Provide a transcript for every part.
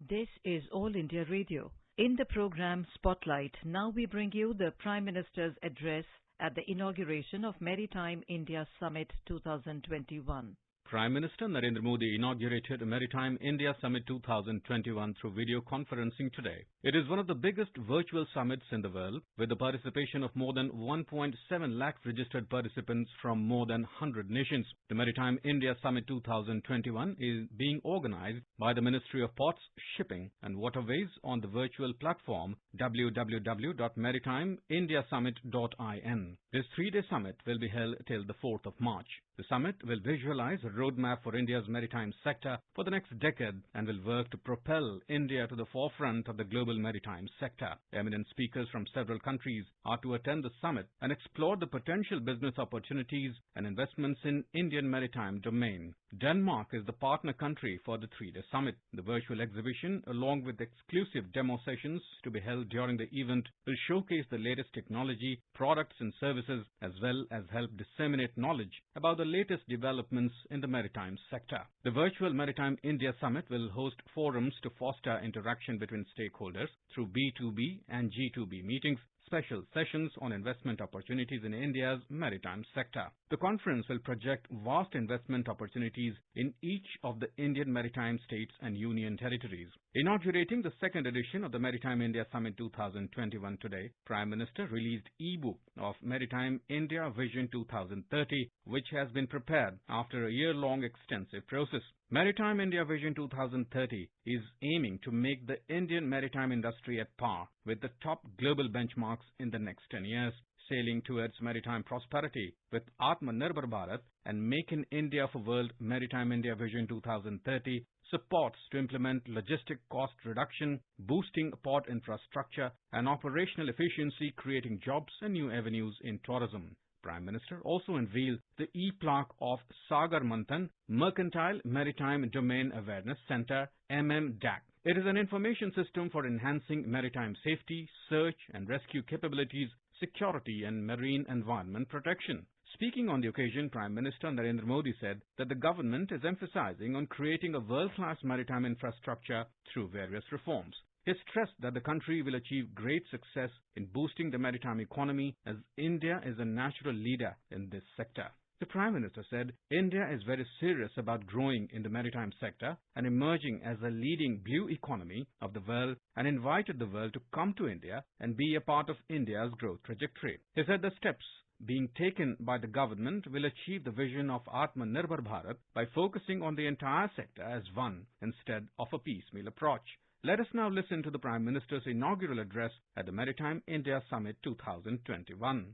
This is All India Radio. In the program Spotlight, now we bring you the Prime Minister's address at the inauguration of Maritime India Summit 2021. Prime Minister Narendra Modi inaugurated Maritime India Summit 2021 through video conferencing today. It is one of the biggest virtual summits in the world, with the participation of more than 1.7 lakh registered participants from more than 100 nations. The Maritime India Summit 2021 is being organized by the Ministry of Ports, Shipping and Waterways on the virtual platform www.maritimeindiasummit.in. This three-day summit will be held till the 4th of March. The summit will visualize a roadmap for India's maritime sector for the next decade and will work to propel India to the forefront of the global maritime sector. Eminent speakers from several countries are to attend the summit and explore the potential business opportunities and investments in Indian maritime domain. Denmark is the partner country for the three-day summit. The virtual exhibition, along with exclusive demo sessions to be held during the event, will showcase the latest technology, products and services, as well as help disseminate knowledge about the latest developments in the maritime sector. The virtual Maritime India Summit will host forums to foster interaction between stakeholders through B2B and G2B meetings, special sessions on investment opportunities in India's maritime sector. The conference will project vast investment opportunities in each of the Indian maritime states and union territories. Inaugurating the second edition of the Maritime India Summit 2021 today, Prime Minister released e-book of Maritime India Vision 2030, which has been prepared after a year-long extensive process. Maritime India Vision 2030 is aiming to make the Indian maritime industry at par with the top global benchmarks in the next 10 years, sailing towards maritime prosperity with Atmanirbhar Bharat and Make in India for World. Maritime India Vision 2030 supports to implement logistic cost reduction, boosting port infrastructure and operational efficiency, creating jobs and new avenues in tourism. Prime Minister also unveiled the e-plaque of Sagar Manthan Mercantile Maritime Domain Awareness Center, MMDAC. It is an information system for enhancing maritime safety, search and rescue capabilities, security and marine environment protection. Speaking on the occasion, Prime Minister Narendra Modi said that the government is emphasizing on creating a world-class maritime infrastructure through various reforms. He stressed that the country will achieve great success in boosting the maritime economy as India is a natural leader in this sector. The Prime Minister said India is very serious about growing in the maritime sector and emerging as a leading blue economy of the world, and invited the world to come to India and be a part of India's growth trajectory. He said the steps being taken by the government will achieve the vision of Atmanirbhar Bharat by focusing on the entire sector as one instead of a piecemeal approach. Let us now listen to the Prime Minister's inaugural address at the Maritime India Summit 2021.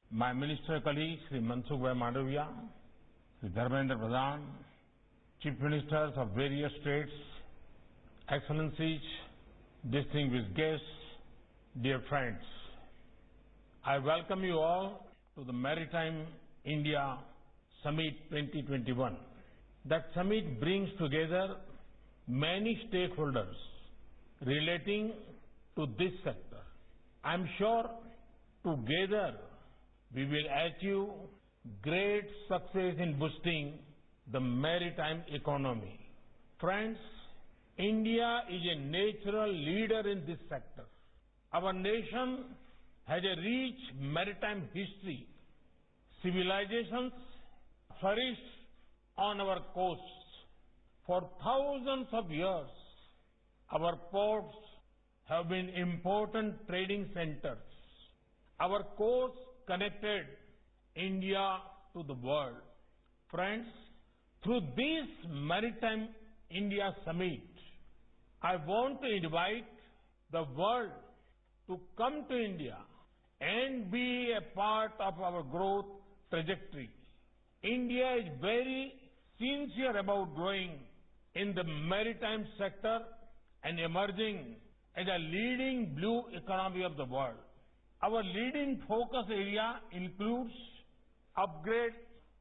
My minister colleagues, Sri Mansukh Bhai Mandaviya, Sri Dharmendra Pradhan, Chief Ministers of various states, Excellencies, distinguished guests, dear friends, I welcome you all to the Maritime India Summit 2021. That summit brings together many stakeholders relating to this sector. I'm sure together we will achieve great success in boosting the maritime economy. Friends, India is a natural leader in this sector. Our nation has a rich maritime history. Civilizations flourished on our coasts. For thousands of years, our ports have been important trading centers. Our coasts connected India to the world. Friends, through this Maritime India Summit, I want to invite the world to come to India and be a part of our growth trajectory. India is very sincere about growing in the maritime sector and emerging as a leading blue economy of the world. Our leading focus area includes upgrade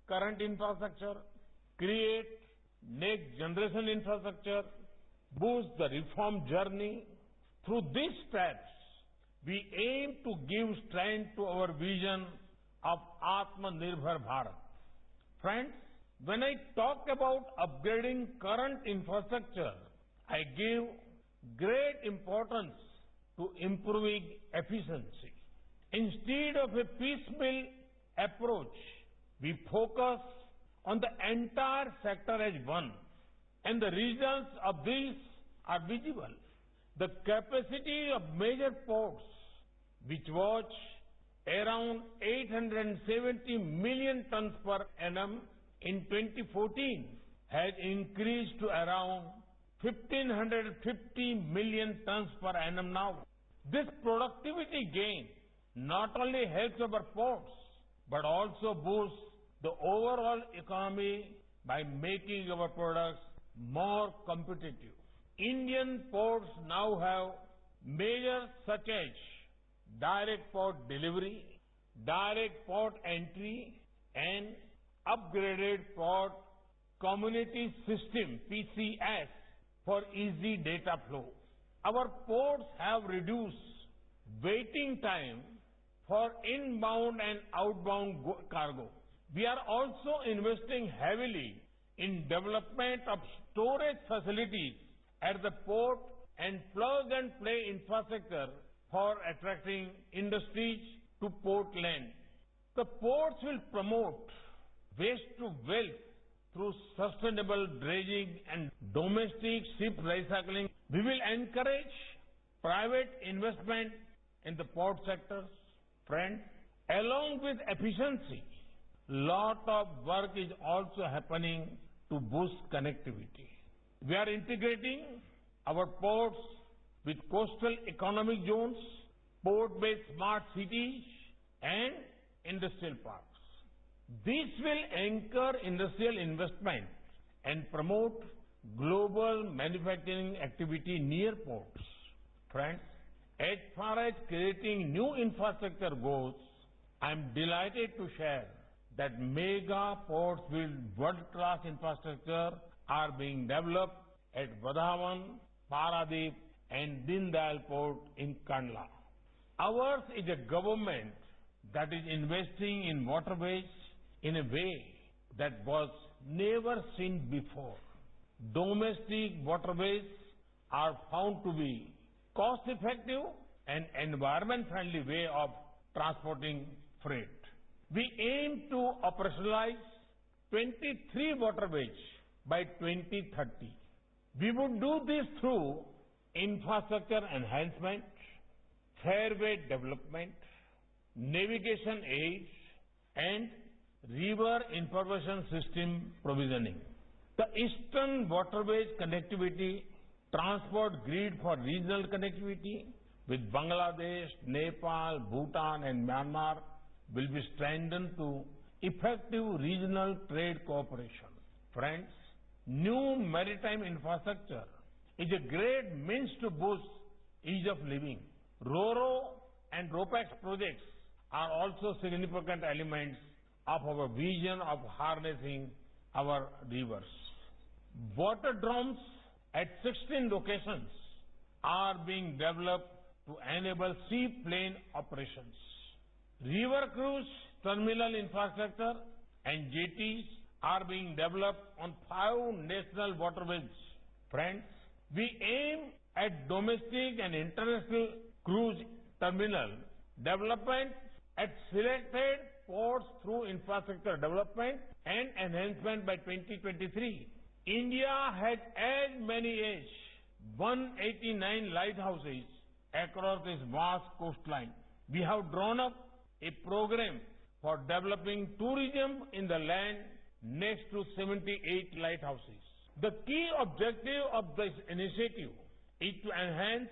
current infrastructure, create next generation infrastructure, boost the reform journey. Through these steps, we aim to give strength to our vision of Atmanirbhar Bharat. Friends, when I talk about upgrading current infrastructure, I give great importance to improving efficiency. Instead of a piecemeal approach, we focus on the entire sector as one, and the results of this are visible. The capacity of major ports, which was around 870 million tons per annum in 2014, has increased to around 1,550 million tons per annum now. This productivity gain not only helps our ports, but also boosts the overall economy by making our products more competitive. Indian ports now have measures such as direct port delivery, direct port entry, and upgraded port community system, PCS, for easy data flow. Our ports have reduced waiting time for inbound and outbound cargo. We are also investing heavily in development of storage facilities at the port and plug-and-play infrastructure for attracting industries to port land. The ports will promote waste to wealth through sustainable dredging and domestic ship recycling. We will encourage private investment in the port sectors. Friends, along with efficiency, lot of work is also happening to boost connectivity. We are integrating our ports with coastal economic zones, port-based smart cities, and industrial parks. This will anchor industrial investment and promote global manufacturing activity near ports. Friends, as far as creating new infrastructure goes, I am delighted to share that mega ports with world-class infrastructure are being developed at Vadhavan, Paradip, and Deen Dayal Port in Kandla. Ours is a government that is investing in waterways in a way that was never seen before. Domestic waterways are found to be cost-effective and environment-friendly way of transporting freight. We aim to operationalize 23 waterways by 2030. We would do this through infrastructure enhancement, fairway development, navigation aids, and river information system provisioning. The Eastern Waterways Connectivity Transport Grid for Regional Connectivity with Bangladesh, Nepal, Bhutan, and Myanmar will be strengthened to effective regional trade cooperation. Friends, new maritime infrastructure is a great means to boost ease of living. RoRo and RoPax projects are also significant elements of our vision of harnessing our rivers. Water drones at 16 locations are being developed to enable seaplane operations. River cruise terminal infrastructure and jetties are being developed on 5 national waterways. Friends, we aim at domestic and international cruise terminal development at selected ports through infrastructure development and enhancement by 2023. India has as many as 189 lighthouses across its vast coastline. We have drawn up a program for developing tourism in the land next to 78 lighthouses. The key objective of this initiative is to enhance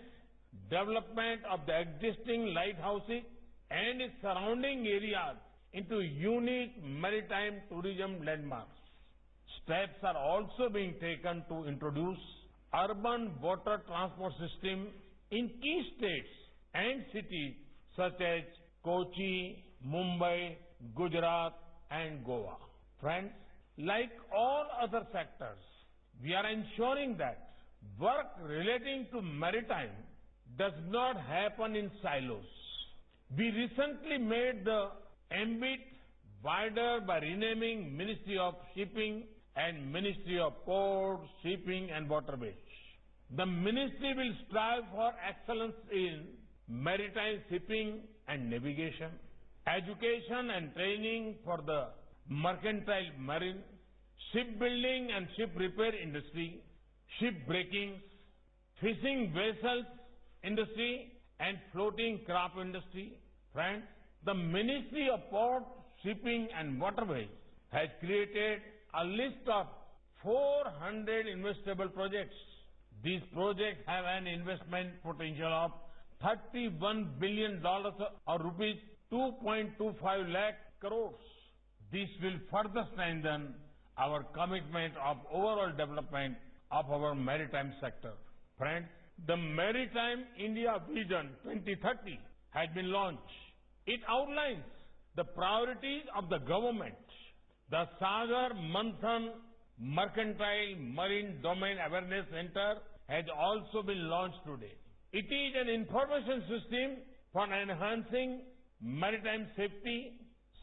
development of the existing lighthouses and its surrounding areas into unique maritime tourism landmarks. Steps are also being taken to introduce urban water transport system in key states and cities such as Kochi, Mumbai, Gujarat, and Goa. Friends, like all other sectors, we are ensuring that work relating to maritime does not happen in silos. We recently made the ambit wider by renaming Ministry of Shipping and Ministry of Ports, Shipping and Waterways. The ministry will strive for excellence in maritime shipping and navigation, education and training for the mercantile marine, shipbuilding and ship repair industry, ship breakings, fishing vessels industry, and floating craft industry. Friends, the Ministry of Port, Shipping and Waterways has created a list of 400 investable projects. These projects have an investment potential of $31 billion or rupees 2.25 lakh crores. This will further strengthen our commitment of overall development of our maritime sector. Friends, the Maritime India Vision 2030 has been launched. It outlines the priorities of the government. The Sagar Manthan Mercantile Marine Domain Awareness Center has also been launched today. It is an information system for enhancing maritime safety,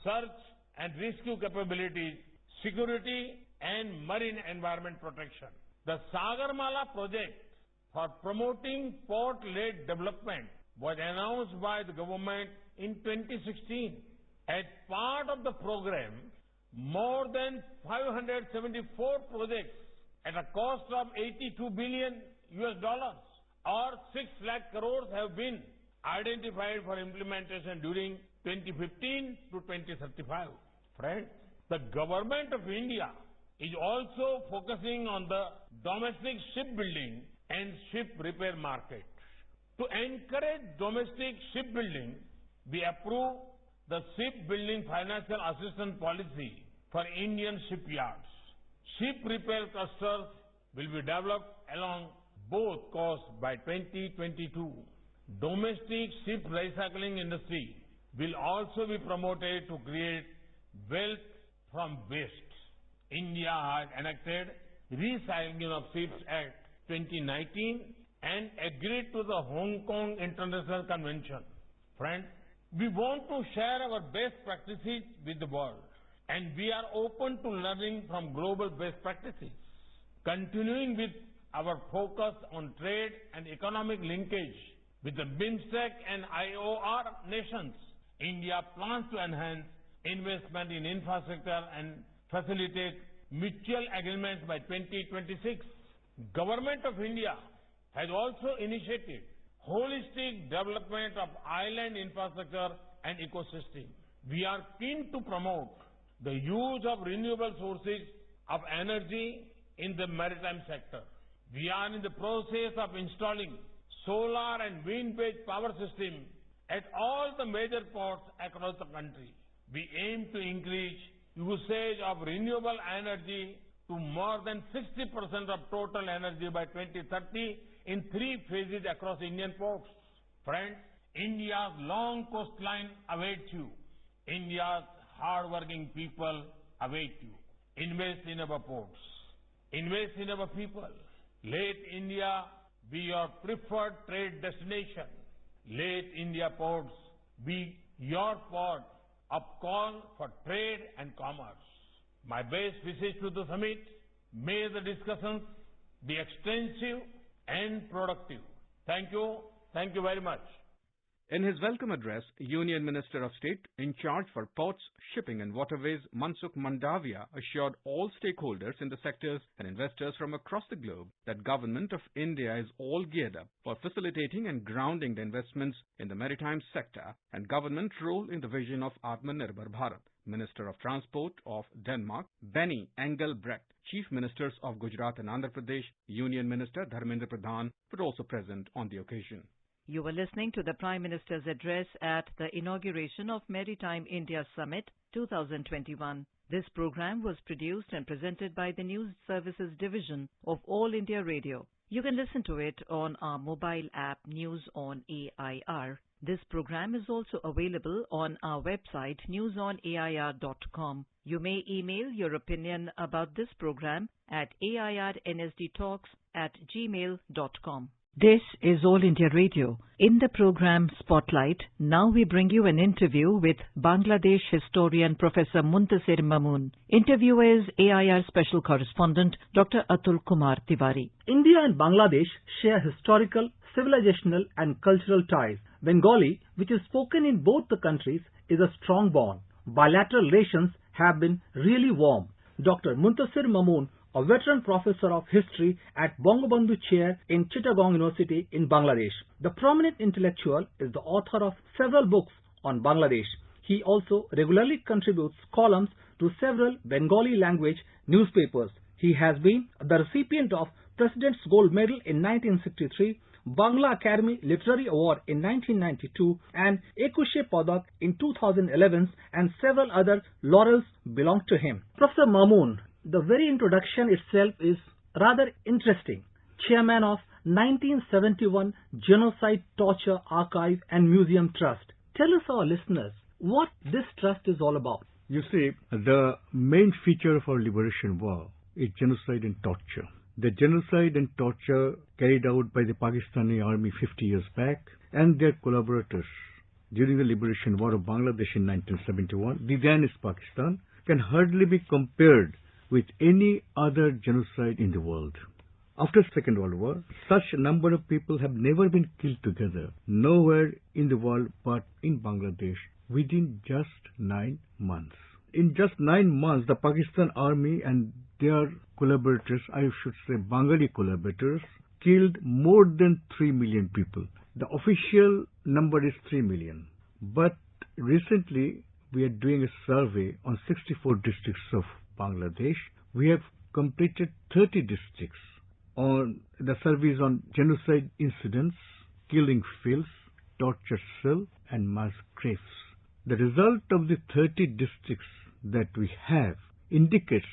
search and rescue capabilities, security and marine environment protection. The Sagarmala project for promoting port-led development was announced by the government in 2016. As part of the program, more than 574 projects at a cost of $82 billion or 6 lakh crores have been identified for implementation during 2015 to 2035. Friends, the government of India is also focusing on the domestic shipbuilding and ship repair market. To encourage domestic shipbuilding, we approve the Shipbuilding Financial Assistance Policy for Indian shipyards. Ship repair clusters will be developed along both coasts by 2022. Domestic ship recycling industry will also be promoted to create wealth from waste. India has enacted Recycling of Ships Act 2019 and agreed to the Hong Kong International Convention. Friends, we want to share our best practices with the world, and we are open to learning from global best practices. Continuing with our focus on trade and economic linkage with the BIMSTEC and IOR nations, India plans to enhance investment in infrastructure and facilitate mutual agreements by 2026. Government of India has also initiated holistic development of island infrastructure and ecosystem. We are keen to promote the use of renewable sources of energy in the maritime sector. We are in the process of installing solar and wind-based power systems at all the major ports across the country. We aim to increase usage of renewable energy to more than 60% of total energy by 2030 in 3 phases across Indian ports. Friends, India's long coastline awaits you. India's hard-working people await you. Invest in our ports. Invest in our people. Let India be your preferred trade destination. Let India ports be your port of call for trade and commerce. My best wishes to the summit. May the discussions be extensive and productive. Thank you. Thank you very much. In his welcome address, Union Minister of State in charge for ports, shipping and waterways, Mansukh Mandavia, assured all stakeholders in the sectors and investors from across the globe that Government of India is all geared up for facilitating and grounding the investments in the maritime sector and government role in the vision of Atmanirbhar Bharat. Minister of Transport of Denmark, Benny Engelbrecht, Chief Ministers of Gujarat and Andhra Pradesh, Union Minister Dharmendra Pradhan were also present on the occasion. You were listening to the Prime Minister's address at the inauguration of Maritime India Summit 2021. This program was produced and presented by the News Services Division of All India Radio. You can listen to it on our mobile app News on AIR. This program is also available on our website newsonair.com. You may email your opinion about this program at airnsdtalks@gmail.com. This is All India Radio. In the program Spotlight, now we bring you an interview with Bangladesh historian Professor Muntasir Mamoon. Interviewer is AIR Special Correspondent Dr. Atul Kumar Tiwari. India and Bangladesh share historical, civilizational and cultural ties. Bengali, which is spoken in both the countries, is a strong bond. Bilateral relations have been really warm. Dr. Muntasir Mamoon, a veteran professor of history at Bangabandhu Chair in Chittagong University in Bangladesh. The prominent intellectual is the author of several books on Bangladesh. He also regularly contributes columns to several Bengali language newspapers. He has been the recipient of President's Gold Medal in 1963, Bangla Academy Literary Award in 1992 and Ekushe Padak in 2011, and several other laurels belong to him. Professor Mamoon, the very introduction itself is rather interesting. Chairman of 1971 Genocide, Torture, Archive and Museum Trust. Tell us, our listeners, what this trust is all about. You see, the main feature of our liberation war is genocide and torture. The genocide and torture carried out by the Pakistani army 50 years back and their collaborators during the liberation war of Bangladesh in 1971, the then is Pakistan, can hardly be compared with any other genocide in the world. After Second World War, such a number of people have never been killed together, nowhere in the world but in Bangladesh, within just 9 months. In just 9 months, the Pakistan army and their collaborators, I should say Bengali collaborators, killed more than 3 million people. The official number is 3 million. But recently, we are doing a survey on 64 districts of Bangladesh. We have completed 30 districts on the surveys on genocide incidents, killing fields, torture cell and mass graves. The result of the 30 districts that we have indicates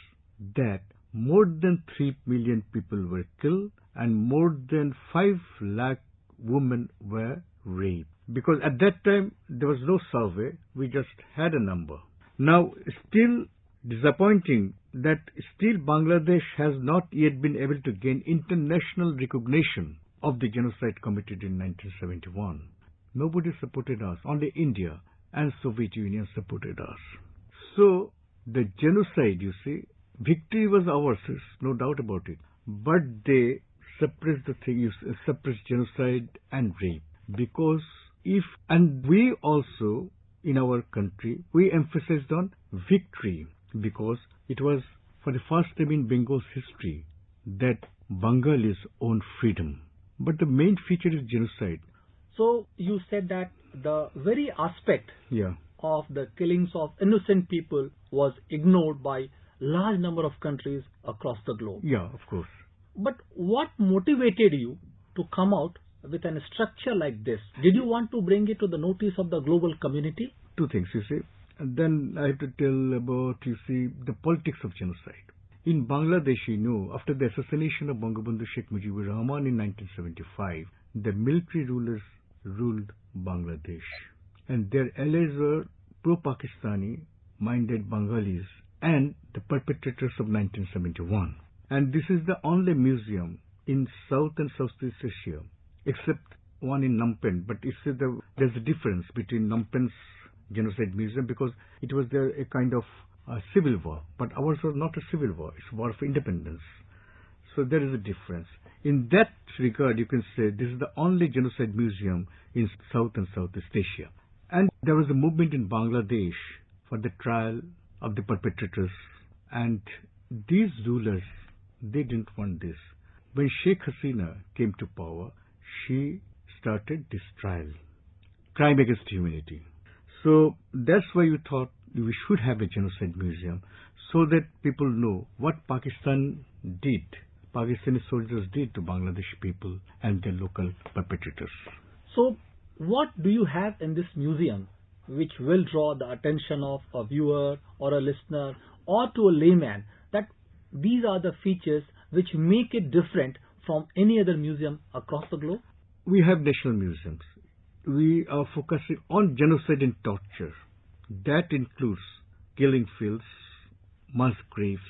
that more than 3 million people were killed and more than 5 lakh women were raped. Because at that time there was no survey, we just had a number. Now, still disappointing that still Bangladesh has not yet been able to gain international recognition of the genocide committed in 1971. Nobody supported us, only India and Soviet Union supported us. So, the genocide, you see, victory was ours, no doubt about it. But they suppressed the thing, suppressed genocide and rape. Because and we also, in our country, we emphasized on victory. Because it was for the first time in Bengal's history that Bengalis own freedom. But the main feature is genocide. So you said that the very aspect of the killings of innocent people was ignored by large number of countries across the globe. Yeah, of course. But what motivated you to come out with a structure like this? Did you want to bring it to the notice of the global community? Two things, you see. And then I have to tell about, you see, the politics of genocide. In Bangladesh, you know, after the assassination of Bangabandhu Sheikh Mujibur Rahman in 1975, the military rulers ruled Bangladesh. And their allies were pro-Pakistani minded Bengalis and the perpetrators of 1971. And this is the only museum in South and Southeast Asia, except one in Phnom Penh. But you see, there's a difference between Phnom Penh's genocide museum because it was there a kind of civil war, but ours was not a civil war, it's a war of independence. So there is a difference. In that regard, you can say this is the only genocide museum in South and Southeast Asia. And there was a movement in Bangladesh for the trial of the perpetrators, and these rulers, they didn't want this. When Sheikh Hasina came to power, she started this trial, crime against humanity. So that's why you thought we should have a genocide museum so that people know what Pakistan did, Pakistani soldiers did to Bangladeshi people and their local perpetrators. So what do you have in this museum which will draw the attention of a viewer or a listener or to a layman that these are the features which make it different from any other museum across the globe? We have national museums. We are focusing on genocide and torture. That includes killing fields, mass graves,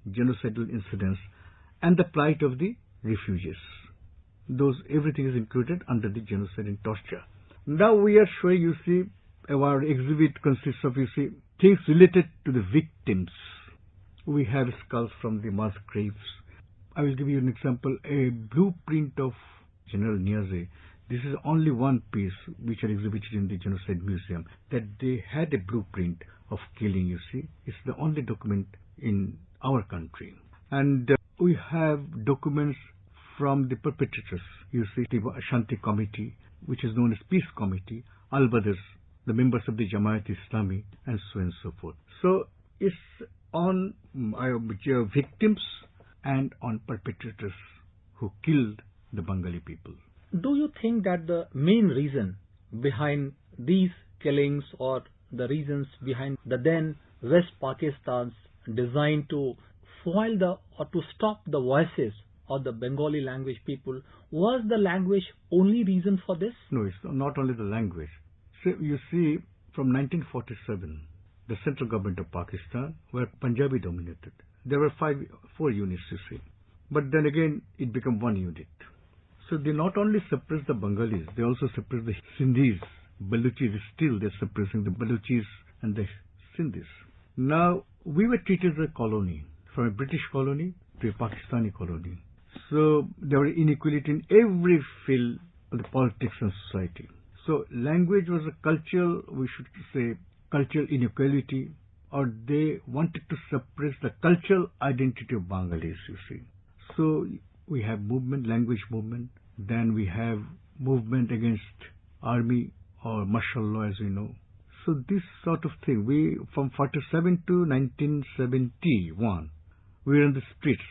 genocidal incidents, and the plight of the refugees. everything is included under the genocide and torture. Now we are showing, you see, our exhibit consists of, you see, things related to the victims. We have skulls from the mass graves. I will give you an example, a blueprint of General Niazi. This is only one piece which are exhibited in the Genocide Museum, that they had a blueprint of killing, you see. It's the only document in our country. And we have documents from the perpetrators, you see, the Shanti Committee, which is known as Peace Committee, Al-Badrs, the members of the Jamaat-e-Islami, and so on and so forth. So it's on victims and on perpetrators who killed the Bengali people. Do you think that the main reason behind these killings, or the reasons behind the then West Pakistan's design to foil or to stop the voices of the Bengali language people, was the language only reason for this? No, it's not only the language. So you see, from 1947, the central government of Pakistan were Punjabi dominated. There were 4 units, you see. But then again, it became one unit. So they not only suppressed the Bengalis, they also suppressed the Sindhis. Baluchis, still they're suppressing the Baluchis and the Sindhis. Now, we were treated as a colony, from a British colony to a Pakistani colony. So there were inequality in every field of the politics and society. So language was a cultural, we should say, cultural inequality, or they wanted to suppress the cultural identity of Bengalis, you see. So we have movement, language movement, then we have movement against army or martial law, as we know. So this sort of thing, we, from 47 to 1971, we were in the streets,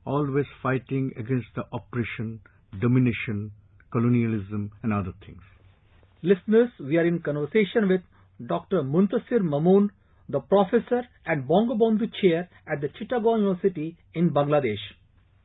always fighting against the oppression, domination, colonialism, and other things. Listeners, we are in conversation with Dr. Muntasir Mamoon, the professor and Bangabandhu chair at the Chittagong University in Bangladesh.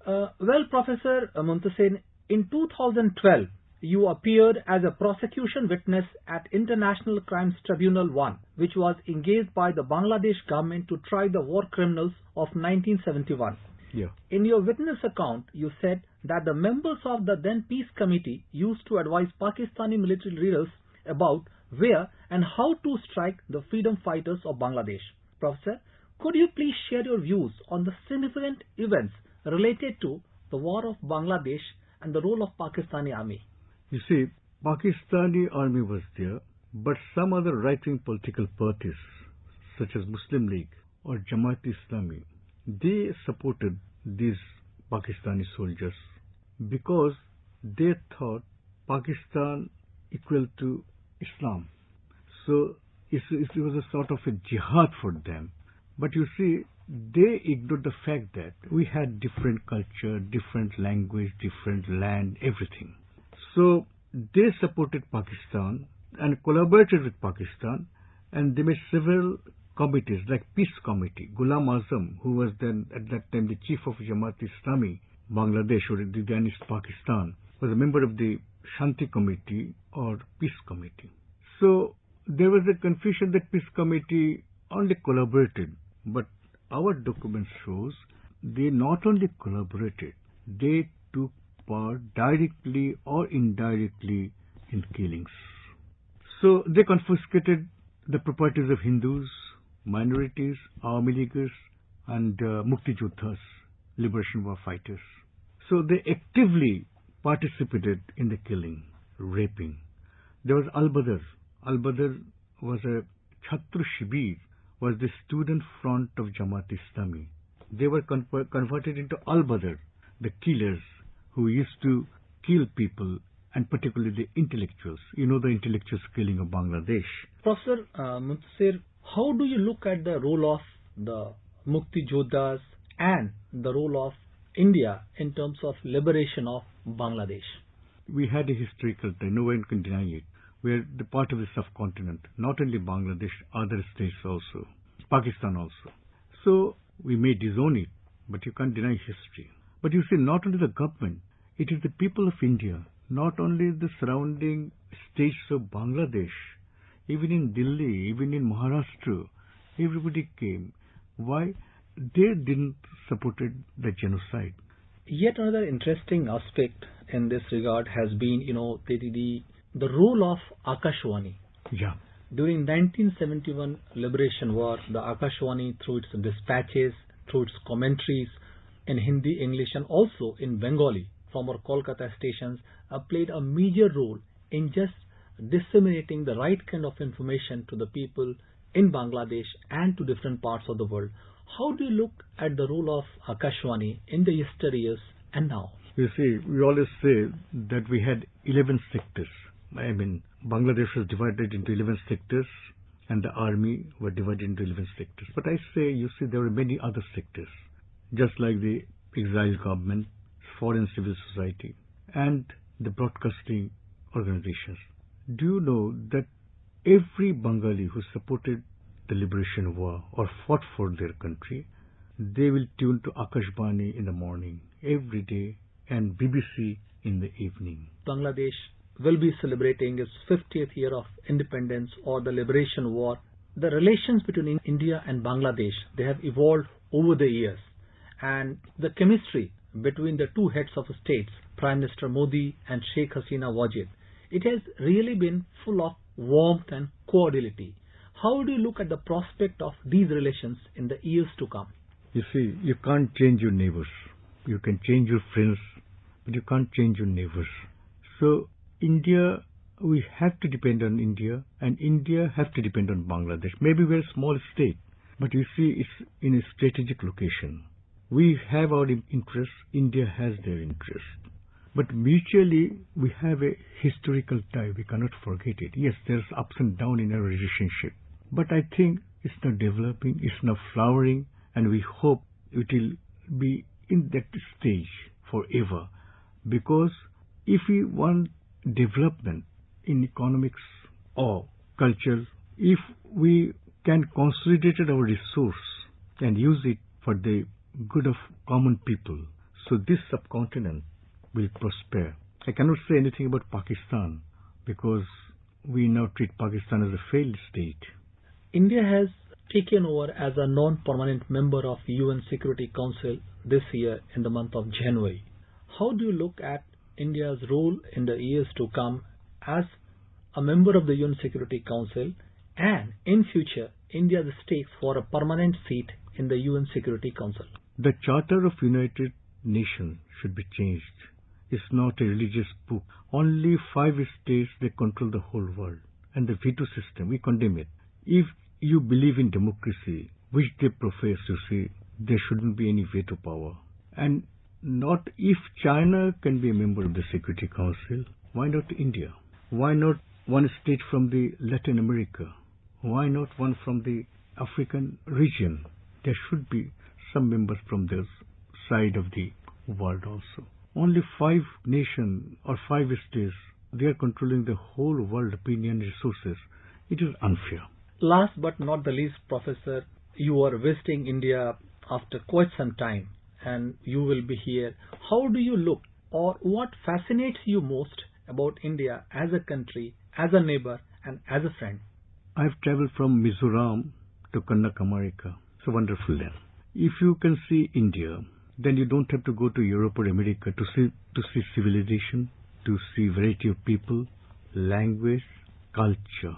Well, Professor Muntasir, in 2012, you appeared as a prosecution witness at International Crimes Tribunal 1, which was engaged by the Bangladesh government to try the war criminals of 1971. Yeah. In your witness account, you said that the members of the then Peace Committee used to advise Pakistani military leaders about where and how to strike the freedom fighters of Bangladesh. Professor, could you please share your views on the significant events related to the war of Bangladesh and the role of Pakistani army? You see, Pakistani army was there, but some other right-wing political parties, such as Muslim League or Jamaat-e-Islami, they supported these Pakistani soldiers because they thought Pakistan equal to Islam. So it was a sort of a jihad for them. But you see, they ignored the fact that we had different culture, different language, different land, everything. So they supported Pakistan and collaborated with Pakistan, and they made several committees like Peace Committee. Ghulam Azam, who was then at that time the chief of Jamaat-e-Islami, Bangladesh or the then East Pakistan, was a member of the Shanti Committee or Peace Committee. So there was a confusion that Peace Committee only collaborated, but our document shows they not only collaborated, they took part directly or indirectly in killings. So they confiscated the properties of Hindus, minorities, Awami Leaguers, and Mukti Juddhas, liberation war fighters. So they actively participated in the killing, raping. There was Al-Badr. Al-Badr was a Chhatru Shibir, was the student front of Jamaat-e-Islami. They were converted into Al-Badr, the killers who used to kill people, and particularly the intellectuals. You know the intellectuals killing of Bangladesh. Professor Muntasir, how do you look at the role of the Mukti Joddhas and the role of India in terms of liberation of Bangladesh? We had a historical time, no one can deny it. We are the part of the subcontinent, not only Bangladesh, other states also, Pakistan also. So we may disown it, but you can't deny history. But you see, not only the government, it is the people of India, not only the surrounding states of Bangladesh, even in Delhi, even in Maharashtra, everybody came. Why? They didn't support the genocide. Yet another interesting aspect in this regard has been, the role of Akashwani. Yeah. During 1971 Liberation War, the Akashwani, through its dispatches, through its commentaries in Hindi, English, and also in Bengali from our Kolkata stations, played a major role in just disseminating the right kind of information to the people in Bangladesh and to different parts of the world. How do you look at the role of Akashwani in the yesteryears and now? You see, we always say that we had 11 sectors. I mean, Bangladesh was divided into 11 sectors and the army were divided into 11 sectors. But I say, you see, there were many other sectors, just like the exile government, foreign civil society, and the broadcasting organizations. Do you know that every Bengali who supported the liberation war or fought for their country, they will tune to Akashvani in the morning, every day, and BBC in the evening. Bangladesh will be celebrating its 50th year of independence or the liberation war. The relations between India and Bangladesh, they have evolved over the years. And the chemistry between the two heads of states, Prime Minister Modi and Sheikh Hasina Wajid, it has really been full of warmth and cordiality. How do you look at the prospect of these relations in the years to come? You see, you can't change your neighbors. You can change your friends, but you can't change your neighbors. So, India, we have to depend on India, and India has to depend on Bangladesh. Maybe we're a small state, but you see, it's in a strategic location. We have our interests, India has their interests. But mutually, we have a historical tie. We cannot forget it. Yes, there's ups and downs in our relationship. But I think it's not developing, it's not flowering, and we hope it will be in that stage forever. Because if we want development in economics or culture, if we can consolidate our resource and use it for the good of common people, so this subcontinent will prosper. I cannot say anything about Pakistan because we now treat Pakistan as a failed state. India has taken over as a non-permanent member of UN Security Council this year in the month of January. How do you look at India's role in the years to come as a member of the UN Security Council, and in future India's stakes for a permanent seat in the UN Security Council? The Charter of United Nations should be changed. It's not a religious book. Only 5 states, they control the whole world. And the veto system, we condemn it. If you believe in democracy, which they profess, you see, there shouldn't be any veto power. And not if China can be a member of the Security Council, why not India? Why not one state from the Latin America? Why not one from the African region? There should be some members from this side of the world also. Only 5 nations or 5 states, they are controlling the whole world opinion resources. It is unfair. Last but not the least, Professor, you are visiting India after quite some time and you will be here. How do you look, or what fascinates you most about India as a country, as a neighbor and as a friend? I've traveled from Mizoram to Kanyakumari. It's a wonderful land. If you can see India, then you don't have to go to Europe or America to see civilization, to see variety of people, language, culture,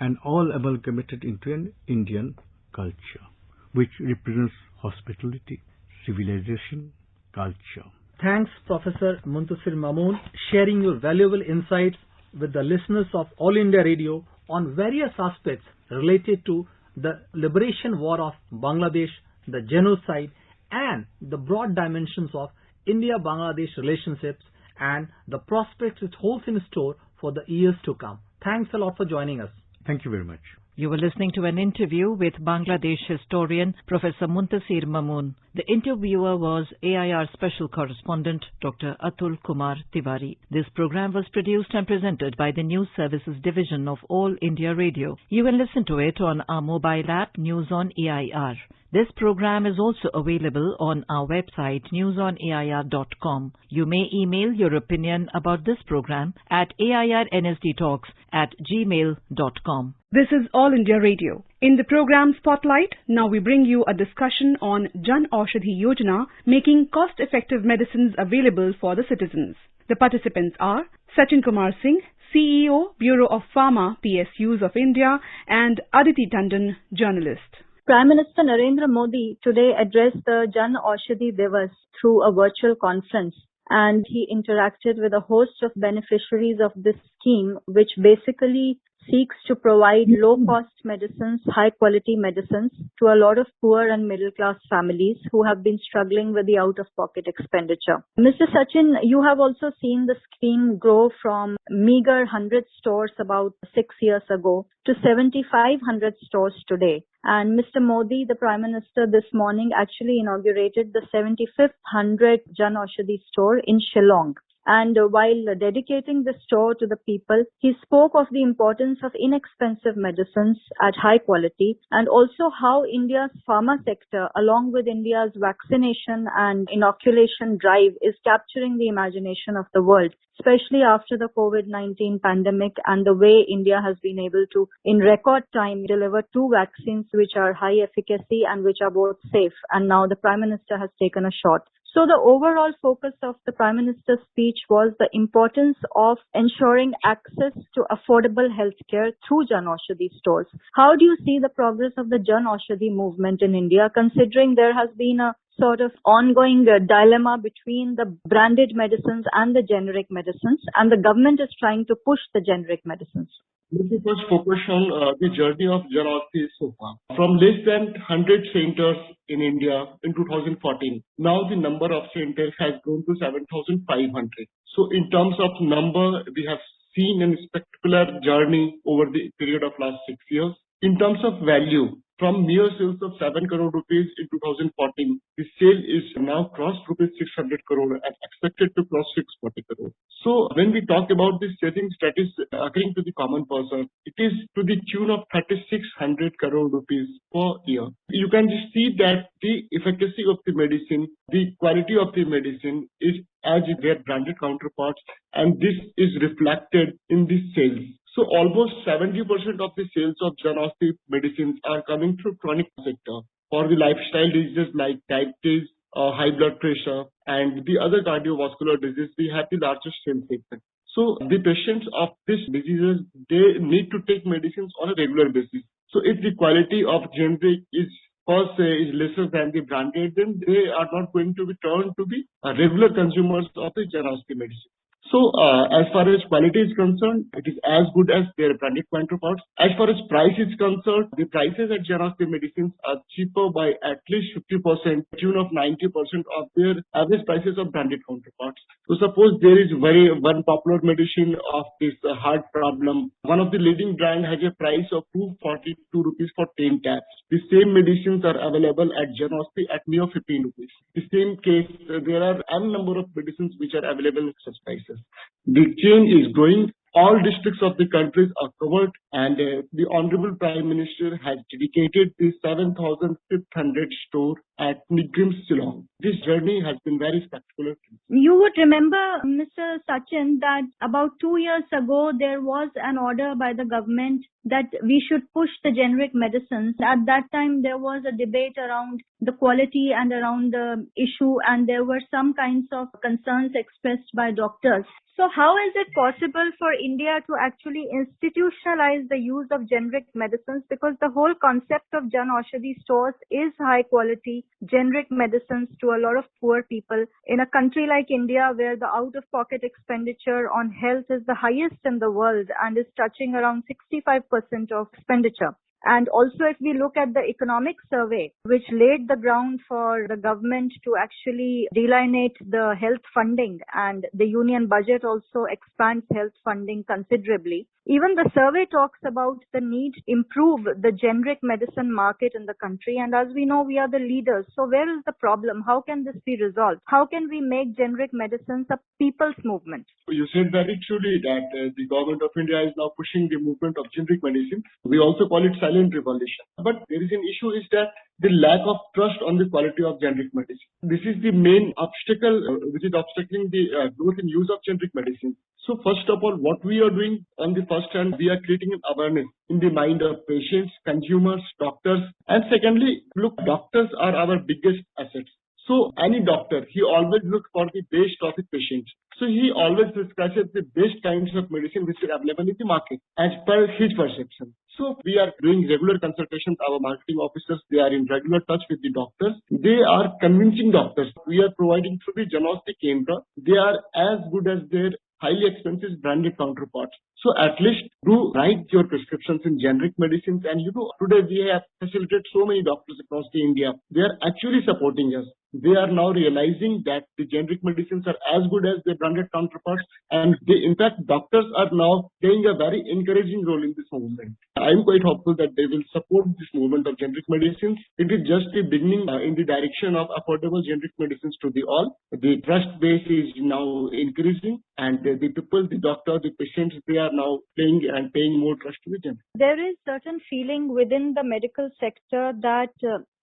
and all amalgamated into an Indian culture, which represents hospitality, civilization, culture. Thanks, Professor Muntasir Mamoon, sharing your valuable insights with the listeners of All India Radio on various aspects related to the liberation war of Bangladesh, the genocide, and the broad dimensions of India-Bangladesh relationships and the prospects it holds in store for the years to come. Thanks a lot for joining us. Thank you very much. You were listening to an interview with Bangladesh historian Professor Muntasir Mamoon. The interviewer was AIR Special Correspondent Dr. Atul Kumar Tiwari. This program was produced and presented by the News Services Division of All India Radio. You can listen to it on our mobile app News on AIR. This program is also available on our website newsonair.com. You may email your opinion about this program at airnsdtalks@gmail.com. This is All India Radio, In the program Spotlight, now we bring you a discussion on Jan Aushadhi Yojana, making cost-effective medicines available for the citizens. The participants are Sachin Kumar Singh, CEO, Bureau of Pharma, PSUs of India, and Aditi Tandon, journalist. Prime Minister Narendra Modi today addressed the Jan Aushadhi Divas through a virtual conference, and he interacted with a host of beneficiaries of this scheme, which basically seeks to provide low-cost medicines, high-quality medicines to a lot of poor and middle-class families who have been struggling with the out-of-pocket expenditure. Mr. Sachin, you have also seen the scheme grow from meager 100 stores about 6 years ago to 7,500 stores today. And Mr. Modi, the Prime Minister, this morning actually inaugurated the 75th 100 Jan Aushadhi store in Shillong. And while dedicating the store to the people, he spoke of the importance of inexpensive medicines at high quality, and also how India's pharma sector, along with India's vaccination and inoculation drive, is capturing the imagination of the world, especially after the COVID-19 pandemic, and the way India has been able to, in record time, deliver 2 vaccines which are high efficacy and which are both safe. And now the Prime Minister has taken a shot. So the overall focus of the Prime Minister's speech was the importance of ensuring access to affordable healthcare through Jan Aushadhi stores. How do you see the progress of the Jan Aushadhi movement in India, considering there has been a sort of ongoing dilemma between the branded medicines and the generic medicines, and the government is trying to push the generic medicines? Let me first focus on the journey of Jan Aushadhi so far. From less than 100 centers in India in 2014, now the number of centers has grown to 7,500. So in terms of number, we have seen a spectacular journey over the period of last 6 years. In terms of value, from mere sales of 7 crore rupees in 2014, the sale is now crossed rupees 600 crore and expected to cross 640 crore. So when we talk about this savings that is occurring to the common person, it is to the tune of 3,600 crore rupees per year. You can just see that the efficacy of the medicine, the quality of the medicine is as their branded counterparts, and this is reflected in the sales. So almost 70% of the sales of Jan Aushadhi medicines are coming through chronic sector. For the lifestyle diseases like diabetes, high blood pressure, and the other cardiovascular diseases, we have the largest sales segment. So the patients of these diseases, they need to take medicines on a regular basis. So if the quality of generic is per se is lesser than the branded, then they are not going to be turned to be regular consumers of the Jan Aushadhi medicine. So as far as quality is concerned, it is as good as their branded counterparts. As far as price is concerned, the prices at Jan Aushadhi medicines are cheaper by at least 50%, tune of 90% of their average prices of branded counterparts. So suppose there is one popular medicine of this heart problem. One of the leading brand has a price of 242 rupees for 10 tabs. The same medicines are available at Jan Aushadhi at mere 15 rupees. The same case, there are n number of medicines which are available at such prices. The chain is growing. All districts of the country are covered, and the Honorable Prime Minister has dedicated the 7,500 store at Nigrim, Shillong. This journey has been very spectacular. You would remember, Mr. Sachin, that about 2 years ago, there was an order by the government that we should push the generic medicines. At that time, there was a debate around the quality and around the issue, and there were some kinds of concerns expressed by doctors. So how is it possible for India to actually institutionalize the use of generic medicines? Because the whole concept of Jan Aushadhi stores is high quality generic medicines to a lot of poor people in a country like India, where the out-of-pocket expenditure on health is the highest in the world and is touching around 65% of expenditure. And also, if we look at the economic survey, which laid the ground for the government to actually delineate the health funding, and the union budget also expands health funding considerably, even the survey talks about the need to improve the generic medicine market in the country. And as we know, we are the leaders. So where is the problem? How can this be resolved? How can we make generic medicines a people's movement? You said very truly that the government of India is now pushing the movement of generic medicine. We also call it silent revolution. But there is an issue is that the lack of trust on the quality of generic medicine. This is the main obstacle which is obstructing the growth in use of generic medicine. So So first of all, what we are doing on the first hand, we are creating an awareness in the mind of patients, consumers, doctors. And secondly, look, doctors are our biggest assets. So any doctor, he always looks for the best of the patient. So he always prescribes the best kinds of medicine which are available in the market as per his perception. So we are doing regular consultations. Our marketing officers, they are in regular touch with the doctors. They are convincing doctors. We are providing through the Janaushadhi Kendra. They are as good as their highly expensive branded counterparts. So at least do write your prescriptions in generic medicines. And today we have facilitated so many doctors across the India. They are actually supporting us. They are now realizing that the generic medicines are as good as their branded counterparts. And in fact, doctors are now playing a very encouraging role in this movement. I am quite hopeful that they will support this movement of generic medicines. It is just the beginning in the direction of affordable generic medicines to the all. The trust base is now increasing, and the people, the doctor, the patients, they are now paying more trust to the generic. There is certain feeling within the medical sector that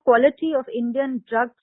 quality of Indian drugs,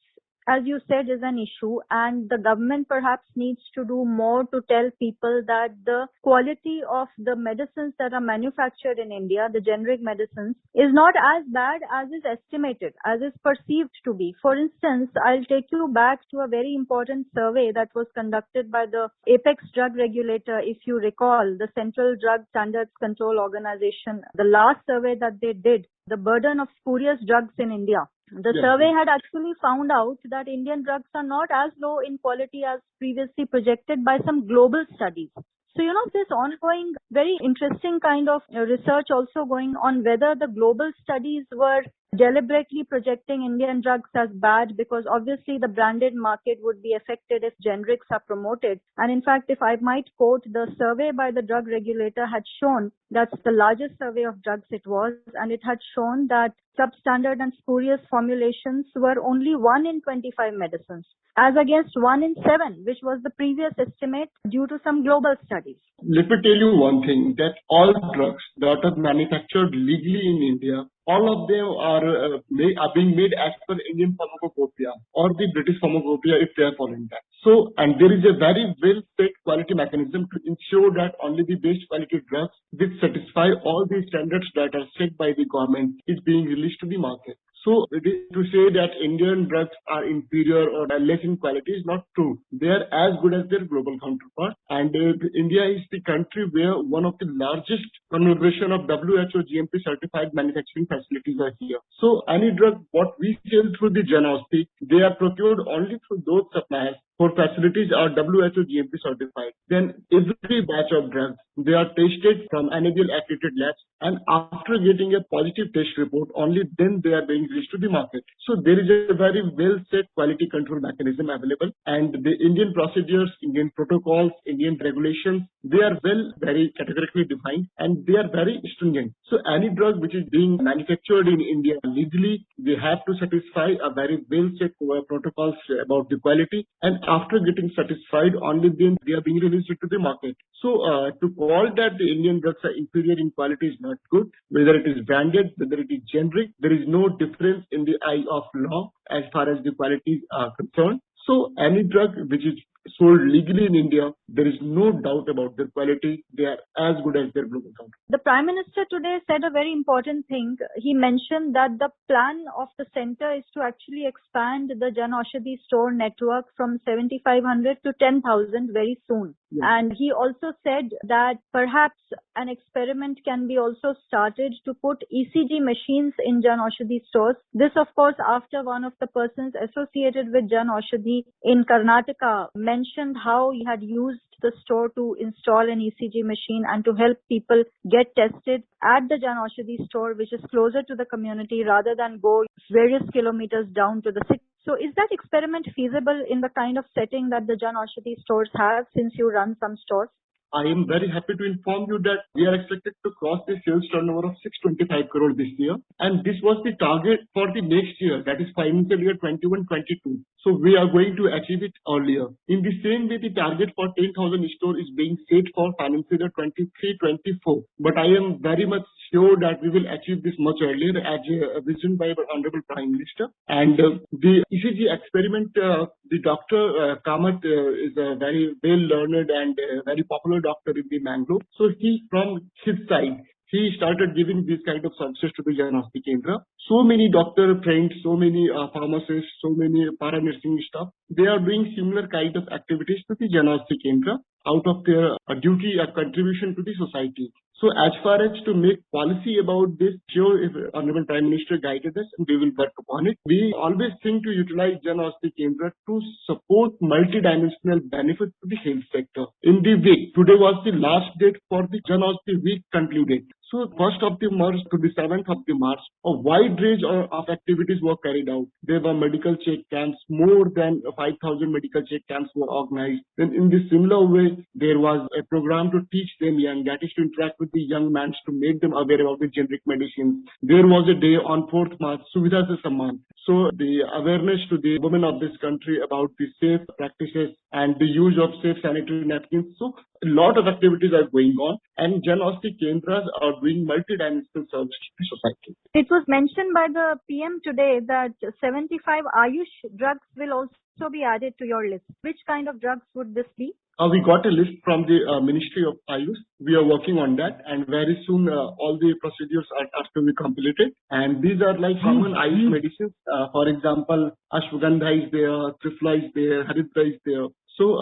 as you said, is an issue, and the government perhaps needs to do more to tell people that the quality of the medicines that are manufactured in India, the generic medicines, is not as bad as is estimated, as is perceived to be. For instance, I'll take you back to a very important survey that was conducted by the Apex Drug Regulator, if you recall, the Central Drug Standards Control Organization. The last survey that they did, the burden of spurious drugs in India. The survey had actually found out that Indian drugs are not as low in quality as previously projected by some global studies. So, this ongoing, very interesting kind of research also going on whether the global studies were deliberately projecting Indian drugs as bad, because obviously the branded market would be affected if generics are promoted. And in fact, if I might quote, the survey by the drug regulator had shown, that's the largest survey of drugs it was, and it had shown that substandard and spurious formulations were only 1 in 25 medicines, as against 1 in 7, which was the previous estimate due to some global studies. Let me tell you one thing, that all drugs that are manufactured legally in India, all of them are being made as per Indian pharmacopoeia or the British pharmacopoeia if they are following that. So, and there is a very well set quality mechanism to ensure that only the best quality drugs which satisfy all the standards that are set by the government is being released to the market. So it is to say that Indian drugs are inferior or less in quality is not true. They are as good as their global counterparts. And India is the country where one of the largest congregation of WHO GMP certified manufacturing facilities are here. So any drug what we sell through the Janaushadhi, they are procured only through those suppliers for facilities are WHO GMP certified. Then every batch of drugs, they are tested from NABL accredited labs, and after getting a positive test report, only then they are being released to the market. So there is a very well set quality control mechanism available, and the Indian procedures, Indian protocols, Indian regulations, they are very categorically defined, and they are very stringent. So any drug which is being manufactured in India legally, they have to satisfy a very well set protocols about the quality, and after getting satisfied, only then they are being released to the market. So to call that the Indian drugs are inferior in quality is not good. Whether it is branded, whether it is generic, there is no difference in the eye of law as far as the qualities are concerned. So any drug which is sold legally in India, there is no doubt about their quality. They are as good as their global counterparts. The Prime Minister today said a very important thing. He mentioned that the plan of the center is to actually expand the Janaushadhi store network from 7,500 to 10,000 very soon. Yes. And he also said that perhaps an experiment can be also started to put ECG machines in Janaushadhi stores. This, of course, after one of the persons associated with Janaushadhi in Karnataka mentioned how he had used the store to install an ECG machine and to help people get tested at the Janaushadhi store, which is closer to the community rather than go various kilometers down to the city. So is that experiment feasible in the kind of setting that the Janaushadhi stores have, since you run some stores? I am very happy to inform you that we are expected to cross the sales turnover of 625 crore this year. And this was the target for the next year, that is financial year 21-22. So we are going to achieve it earlier. In the same way, the target for 10,000 stores is being set for financial year 23-24. But I am very much sure that we will achieve this much earlier as vision by our Honorable Prime Minister. And the ECG experiment, the Dr. Kamath is a very well learned and very popular doctor in the Mangalore. So he, from his side, he started giving this kind of services to the Jan Aushadhi Kendra. So many doctor friends, so many pharmacists, so many para-nursing staff, they are doing similar kind of activities to the Jan Aushadhi Kendra out of their duty or contribution to the society. So as far as to make policy about this, sure, if Honorable Prime Minister guided us, and we will work upon it. We always think to utilize Jan Aushadhi Kendra to support multidimensional benefits to the health sector. In the week, today was the last date for the Jan Aushadhi week concluded. So 1st of the March to the 7th of the March, a wide range of activities were carried out. There were medical check camps, more than 5,000 medical check camps were organized. Then in the similar way, there was a program to teach them young, that is to interact with the young men to make them aware about the generic medicines. There was a day on 4th March, Suvidha Se Samman. So the awareness to the women of this country about the safe practices and the use of safe sanitary napkins. So a lot of activities are going on, and Jan Aushadhi Kendras are doing multidimensional service to the society. It was mentioned by the PM today that 75 Ayush drugs will also be added to your list. Which kind of drugs would this be? We got a list from the Ministry of Ayush. We are working on that, and very soon all the procedures are to be completed. And these are like common Ayush medicines. For example, Ashwagandha is there, Triphala is there, Haridra is there. So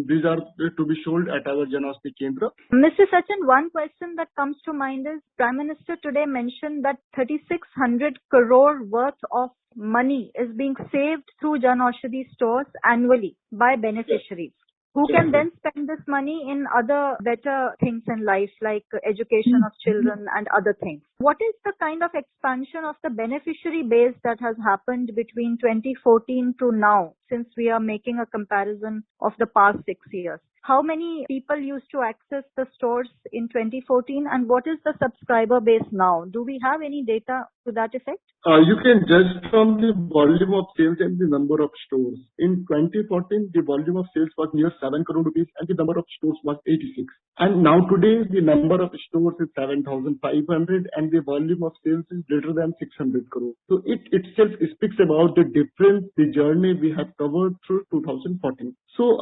these are to be sold at our Jan Aushadhi Kendra. Mr. Sachin, one question that comes to mind is Prime Minister today mentioned that 3,600 crore worth of money is being saved through Jan Aushadhi stores annually by beneficiaries. Who can then spend this money in other better things in life like education of children and other things. What is the kind of expansion of the beneficiary base that has happened between 2014 to now, since we are making a comparison of the past 6 years? How many people used to access the stores in 2014 and what is the subscriber base now? Do we have any data to that effect? You can judge from the volume of sales and the number of stores. In 2014, the volume of sales was near 7 crore rupees and the number of stores was 86. And now today, the number of stores is 7,500 and the volume of sales is greater than 600 crore. So it itself speaks about the difference, the journey we have covered through 2014. So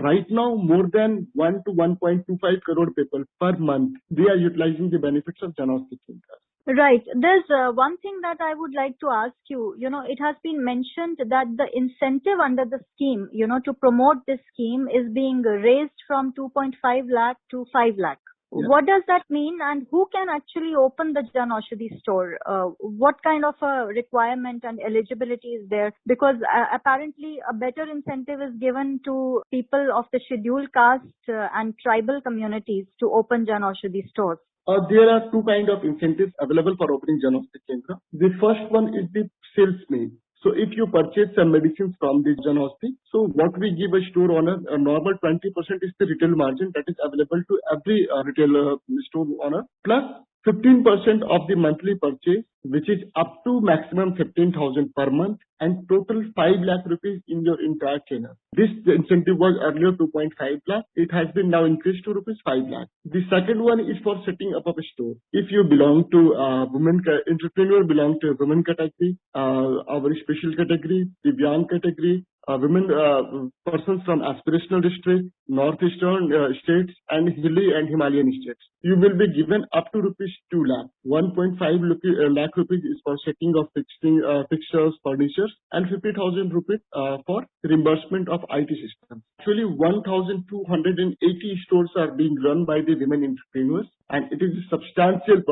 right now, more than 1 to 1.25 crore people per month, they are utilizing the benefits of Jan Aushadhi Kendra. Right. There's one thing that I would like to ask you. It has been mentioned that the incentive under the scheme, to promote this scheme is being raised from 2.5 lakh to 5 lakh. Yeah. What does that mean and who can actually open the Jan Aushadhi store? What kind of a requirement and eligibility is there? Because apparently a better incentive is given to people of the scheduled caste and tribal communities to open Jan Aushadhi stores. There are two kinds of incentives available for opening Jan Aushadhi Kendra. The first one is the sales made. So if you purchase some medicines from the Jan Aushadhi, so what we give a store owner, a normal 20% is the retail margin that is available to every retail store owner, plus 15% of the monthly purchase, which is up to maximum 15,000 per month and total 5 lakh rupees in your entire chain. This incentive was earlier 2.5 lakh. It has been now increased to rupees 5 lakh. The second one is for setting up of a store. If you belong to women, entrepreneur belong to a women category, our special category, Divyang category, women, persons from aspirational district, northeastern states and hilly and Himalayan states. You will be given up to rupees 2 lakh. 1.5 lakh rupees is for setting of fixtures, furnitures and 50,000 rupees for reimbursement of IT systems. Actually, 1,280 stores are being run by the women entrepreneurs and it is a substantial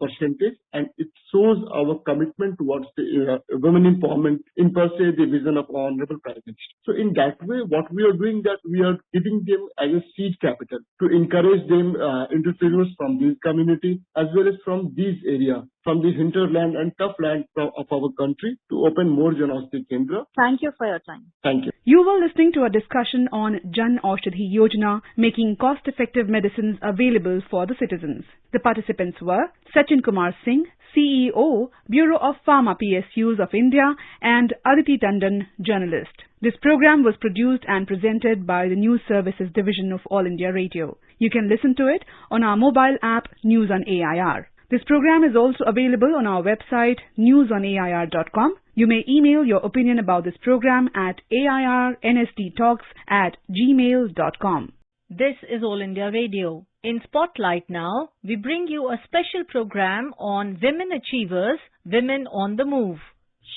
percentage and it shows our commitment towards the women empowerment in per se the vision of Honorable Prime Minister. So in that way, what we are doing that we are giving them as a seed capital to encourage them entrepreneurs from this community as well as from this area, from the hinterland and tough land of our country to open more Jan Aushadhi Kendra. Thank you for your time. Thank you. You were listening to a discussion on Jan Aushadhi Yojana, making cost-effective medicines available for the citizens. The participants were Sachin Kumar Singh, CEO, Bureau of Pharma PSUs of India, and Aditi Tandon, journalist. This program was produced and presented by the News Services Division of All India Radio. You can listen to it on our mobile app News on AIR. This program is also available on our website newsonair.com. You may email your opinion about this program at airnsttalks@gmail.com. This is All India Radio. In Spotlight now, we bring you a special program on women achievers, women on the move.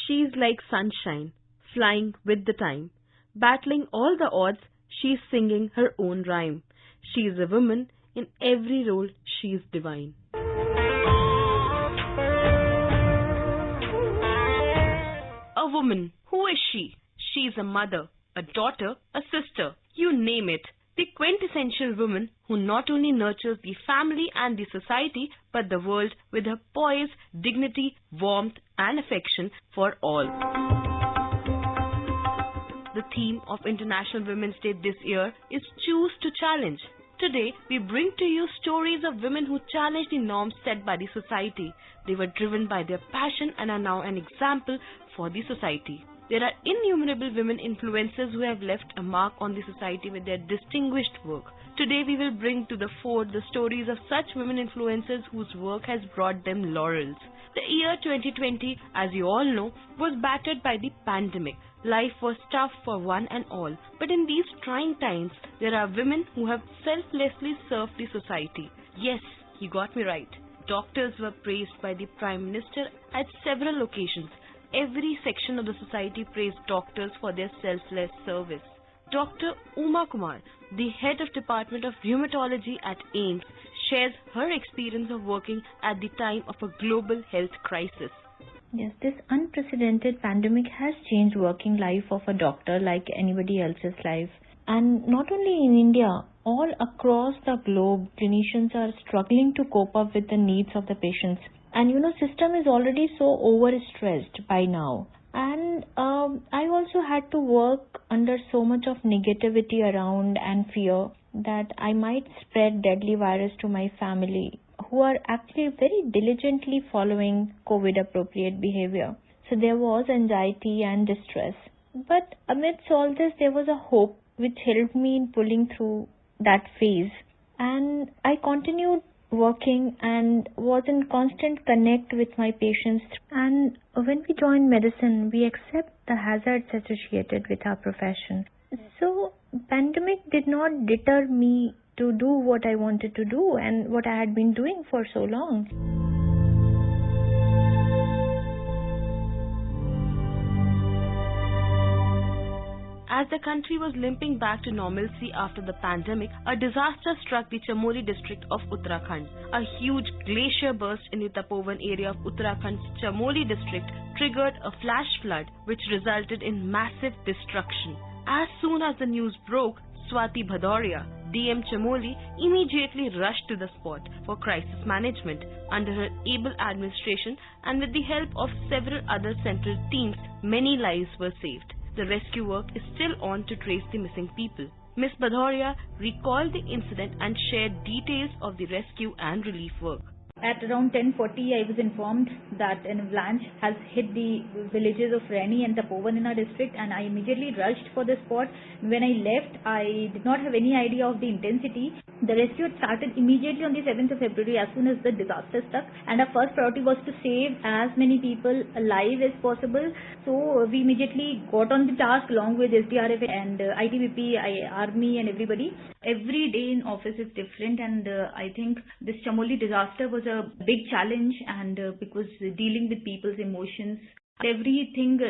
She's like sunshine, flying with the time. Battling all the odds, she's singing her own rhyme. She's a woman, in every role she's divine. A woman, who is she? She's a mother, a daughter, a sister, you name it. The quintessential woman who not only nurtures the family and the society, but the world with her poise, dignity, warmth and affection for all. The theme of International Women's Day this year is Choose to Challenge. Today, we bring to you stories of women who challenged the norms set by the society. They were driven by their passion and are now an example for the society. There are innumerable women influencers who have left a mark on the society with their distinguished work. Today we will bring to the fore the stories of such women influencers whose work has brought them laurels. The year 2020, as you all know, was battered by the pandemic. Life was tough for one and all. But in these trying times, there are women who have selflessly served the society. Yes, you got me right. Doctors were praised by the Prime Minister at several occasions. Every section of the society praised doctors for their selfless service. Dr. Uma Kumar, the head of Department of Rheumatology at AIIMS, shares her experience of working at the time of a global health crisis. Yes, this unprecedented pandemic has changed working life of a doctor like anybody else's life. And not only in India, all across the globe, clinicians are struggling to cope up with the needs of the patients. And system is already so overstressed by now. And I also had to work under so much of negativity around and fear that I might spread deadly virus to my family, who are actually very diligently following COVID appropriate behavior. So there was anxiety and distress. But amidst all this, there was a hope which helped me in pulling through that phase. And I continued working and was in constant connect with my patients. And when we join medicine, we accept the hazards associated with our profession. So pandemic did not deter me to do what I wanted to do and what I had been doing for so long. As the country was limping back to normalcy after the pandemic, a disaster struck the Chamoli district of Uttarakhand. A huge glacier burst in the Tapovan area of Uttarakhand's Chamoli district triggered a flash flood which resulted in massive destruction. As soon as the news broke, Swati Bhadoria, DM Chamoli, immediately rushed to the spot for crisis management. Under her able administration and with the help of several other central teams, many lives were saved. The rescue work is still on to trace the missing people. Ms. Bhadoria recalled the incident and shared details of the rescue and relief work. At around 10:40, I was informed that an avalanche has hit the villages of Reni and Tapovan in our district, and I immediately rushed for the spot. When I left, I did not have any idea of the intensity. The rescue started immediately on the 7th of February as soon as the disaster struck, and our first priority was to save as many people alive as possible. So we immediately got on the task along with SDRF and ITBP, Army and everybody. Every day in office is different, and I think this Chamoli disaster was a big challenge, and because dealing with people's emotions, everything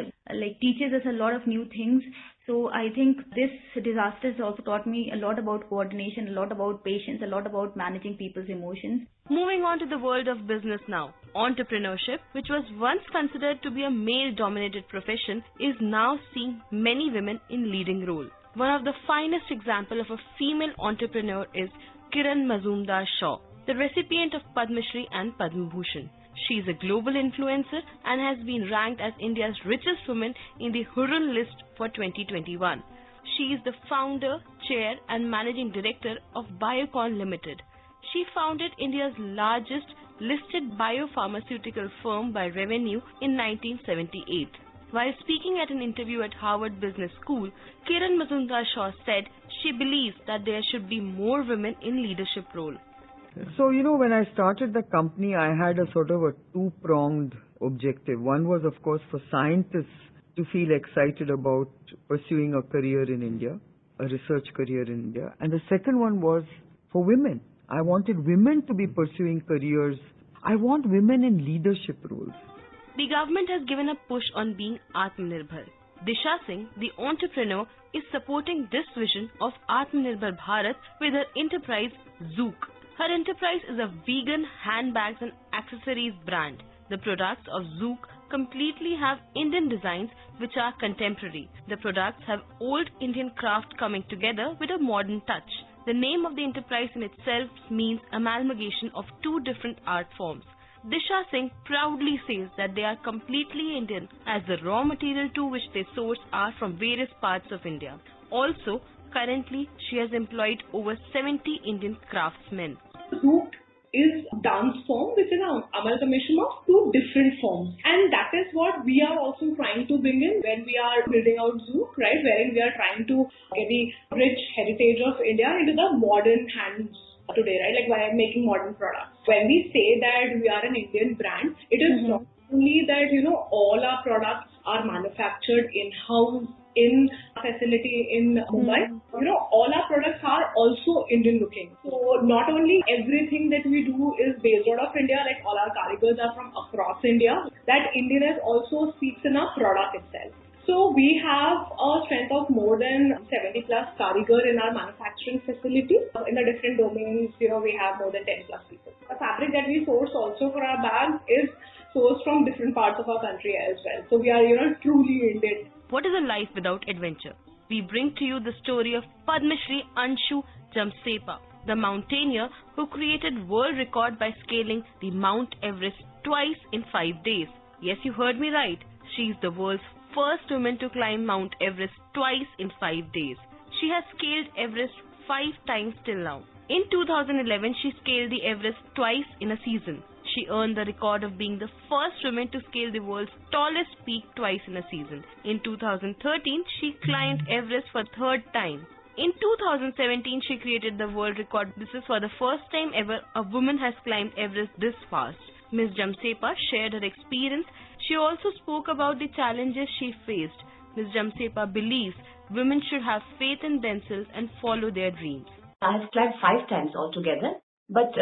teaches us a lot of new things. So I think this disaster has also taught me a lot about coordination, a lot about patience, a lot about managing people's emotions. Moving on to the world of business now. Entrepreneurship, which was once considered to be a male-dominated profession, is now seeing many women in leading role. One of the finest examples of a female entrepreneur is Kiran Mazumdar-Shaw, the recipient of Padma Shri and Padma Bhushan. She is a global influencer and has been ranked as India's richest woman in the Hurun list for 2021. She is the founder, chair and managing director of Biocon Limited. She founded India's largest listed biopharmaceutical firm by revenue in 1978. While speaking at an interview at Harvard Business School, Kiran Mazumdar-Shaw said she believes that there should be more women in leadership role. So, when I started the company, I had a sort of a two-pronged objective. One was, of course, for scientists to feel excited about pursuing a career in India. a research career in India. And the second one was for women. I wanted women to be pursuing careers. I want women in leadership roles. The government has given a push on being Atmanirbhar. Disha Singh, the entrepreneur, is supporting this vision of Atmanirbhar Bharat with her enterprise Zook. Her enterprise is a vegan handbags and accessories brand. The products of Zook completely have Indian designs which are contemporary. The products have old Indian craft coming together with a modern touch. The name of the enterprise in itself means amalgamation of two different art forms. Disha Singh proudly says that they are completely Indian as the raw material to which they source are from various parts of India. Also, currently she has employed over 70 Indian craftsmen. Zook is dance form which is an amalgamation of two different forms, and that is what we are also trying to bring in when we are building out Zook, right, wherein we are trying to get the rich heritage of India into the modern hands today, right, like by making modern products. When we say that we are an Indian brand, it is not only that, all our products are manufactured in-house in a facility in Mumbai. All our products are also Indian looking. So not only everything that we do is based out of India, like all our karigars are from across India, that Indianness also speaks in our product itself. So we have a strength of more than 70 plus karigar in our manufacturing facility. In the different domains, we have more than 10 plus people. The fabric that we source also for our bags is sourced from different parts of our country as well. So we are, truly Indian. What is a life without adventure? We bring to you the story of Padma Shri Anshu Jamsepa, the mountaineer who created world record by scaling the Mount Everest twice in 5 days. Yes, you heard me right. She is the world's first woman to climb Mount Everest twice in 5 days. She has scaled Everest 5 times till now. In 2011, she scaled the Everest twice in a season. She earned the record of being the first woman to scale the world's tallest peak twice in a season. In 2013, she climbed Everest for third time. In 2017, she created the world record. This is for the first time ever a woman has climbed Everest this fast. Ms. Jamsepa shared her experience. She also spoke about the challenges she faced. Ms. Jamsepa believes women should have faith in themselves and follow their dreams. I have climbed 5 times altogether, but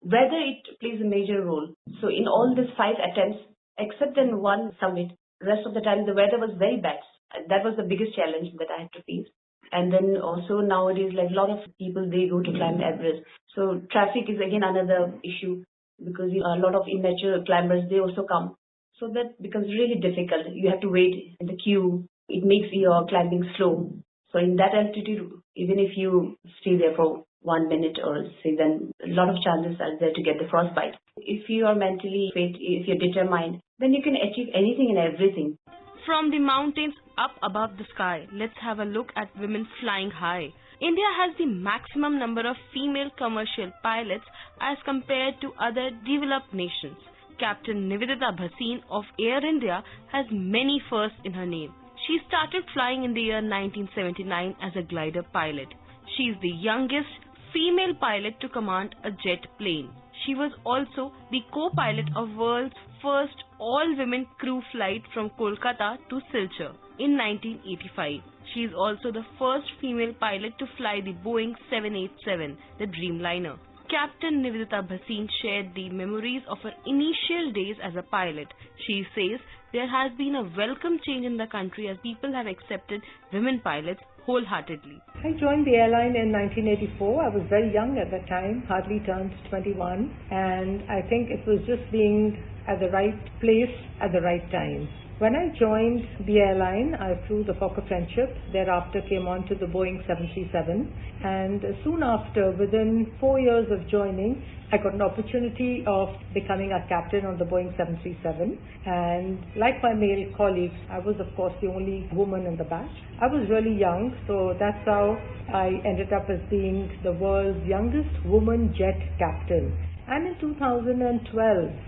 weather it plays a major role. So in all these 5 attempts, except in one summit, rest of the time the weather was very bad. That was the biggest challenge that I had to face. And then also nowadays, like a lot of people, they go to climb Everest. So traffic is again another issue because a lot of immature climbers, they also come. So that becomes really difficult. You have to wait in the queue. It makes your climbing slow. So in that altitude, even if you stay there for 1 minute or say, then a lot of chances are there to get the frostbite. If you are mentally fit, if you're determined, then you can achieve anything and everything. From the mountains up above the sky, let's have a look at women flying high. India has the maximum number of female commercial pilots as compared to other developed nations. Captain Nivedita Bhasin of Air India has many firsts in her name. She started flying in the year 1979 as a glider pilot. She is the youngest female pilot to command a jet plane. She was also the co-pilot of world's first all-women crew flight from Kolkata to Silchar in 1985. She is also the first female pilot to fly the Boeing 787, the Dreamliner. Captain Nivedita Bhasin shared the memories of her initial days as a pilot. She says there has been a welcome change in the country as people have accepted women pilots wholeheartedly. I joined the airline in 1984. I was very young at that time, hardly turned 21, and I think it was just being at the right place at the right time. When I joined the airline, I flew the Fokker Friendship, thereafter came on to the Boeing 737, and soon after, within 4 years of joining, I got an opportunity of becoming a captain on the Boeing 737, and like my male colleagues, I was of course the only woman in the batch. I was really young, so that's how I ended up as being the world's youngest woman jet captain. And in 2012,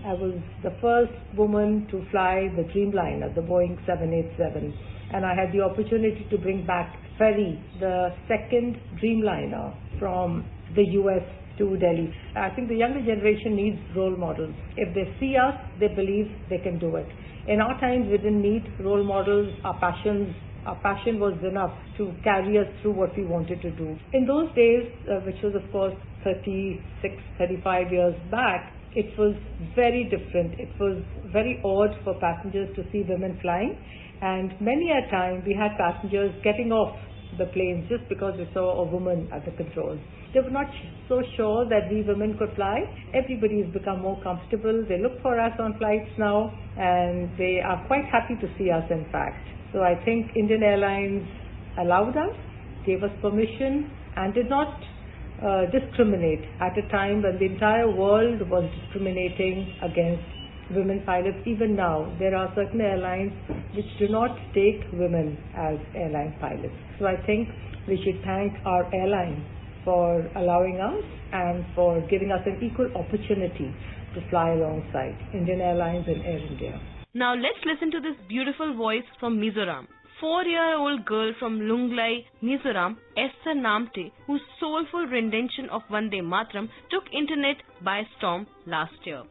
I was the first woman to fly the Dreamliner, the Boeing 787. And I had the opportunity to bring back Ferry, the second Dreamliner from the US to Delhi. I think the younger generation needs role models. If they see us, they believe they can do it. In our times, we didn't need role models. Our passions Our passion was enough to carry us through what we wanted to do. In those days, which was of course 36, 35 years back, it was very different. It was very odd for passengers to see women flying, and many a time we had passengers getting off the planes just because we saw a woman at the controls. They were not so sure that we women could fly. Everybody has become more comfortable. They look for us on flights now, and they are quite happy to see us, in fact. So I think Indian Airlines allowed us, gave us permission, and did not discriminate at a time when the entire world was discriminating against women pilots. Even now, there are certain airlines which do not take women as airline pilots. So I think we should thank our airline for allowing us and for giving us an equal opportunity to fly alongside Indian Airlines and Air India. Now let's listen to this beautiful voice from Mizoram. 4-year-old girl from Lunglai, Mizoram, Esther Namte, whose soulful rendition of Vande Mataram took internet by storm last year.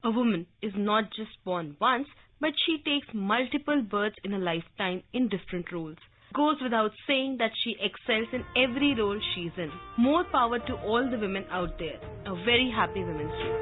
A woman is not just born once, but she takes multiple births in a lifetime in different roles. Goes without saying that she excels in every role she's in. More power to all the women out there. A very happy Women's Day.